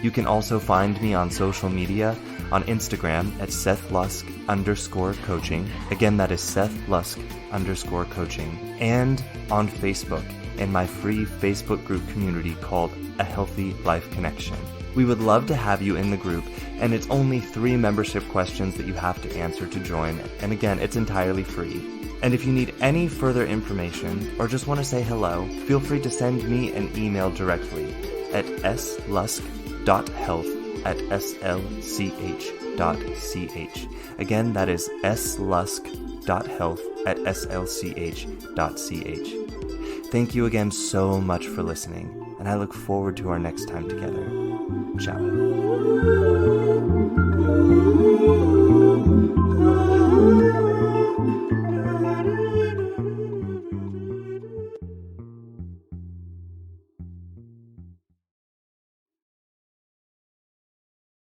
You can also find me on social media, on Instagram at SethLusk_coaching. Again, that is SethLusk_coaching. And on Facebook in my free Facebook group community called A Healthy Life Connection. We would love to have you in the group, and it's only 3 membership questions that you have to answer to join. And again, it's entirely free. And if you need any further information or just want to say hello, feel free to send me an email directly at slusk.health@slch.ch. Again, that is slusk.health@slch.ch. Thank you again so much for listening, and I look forward to our next time together. Ciao.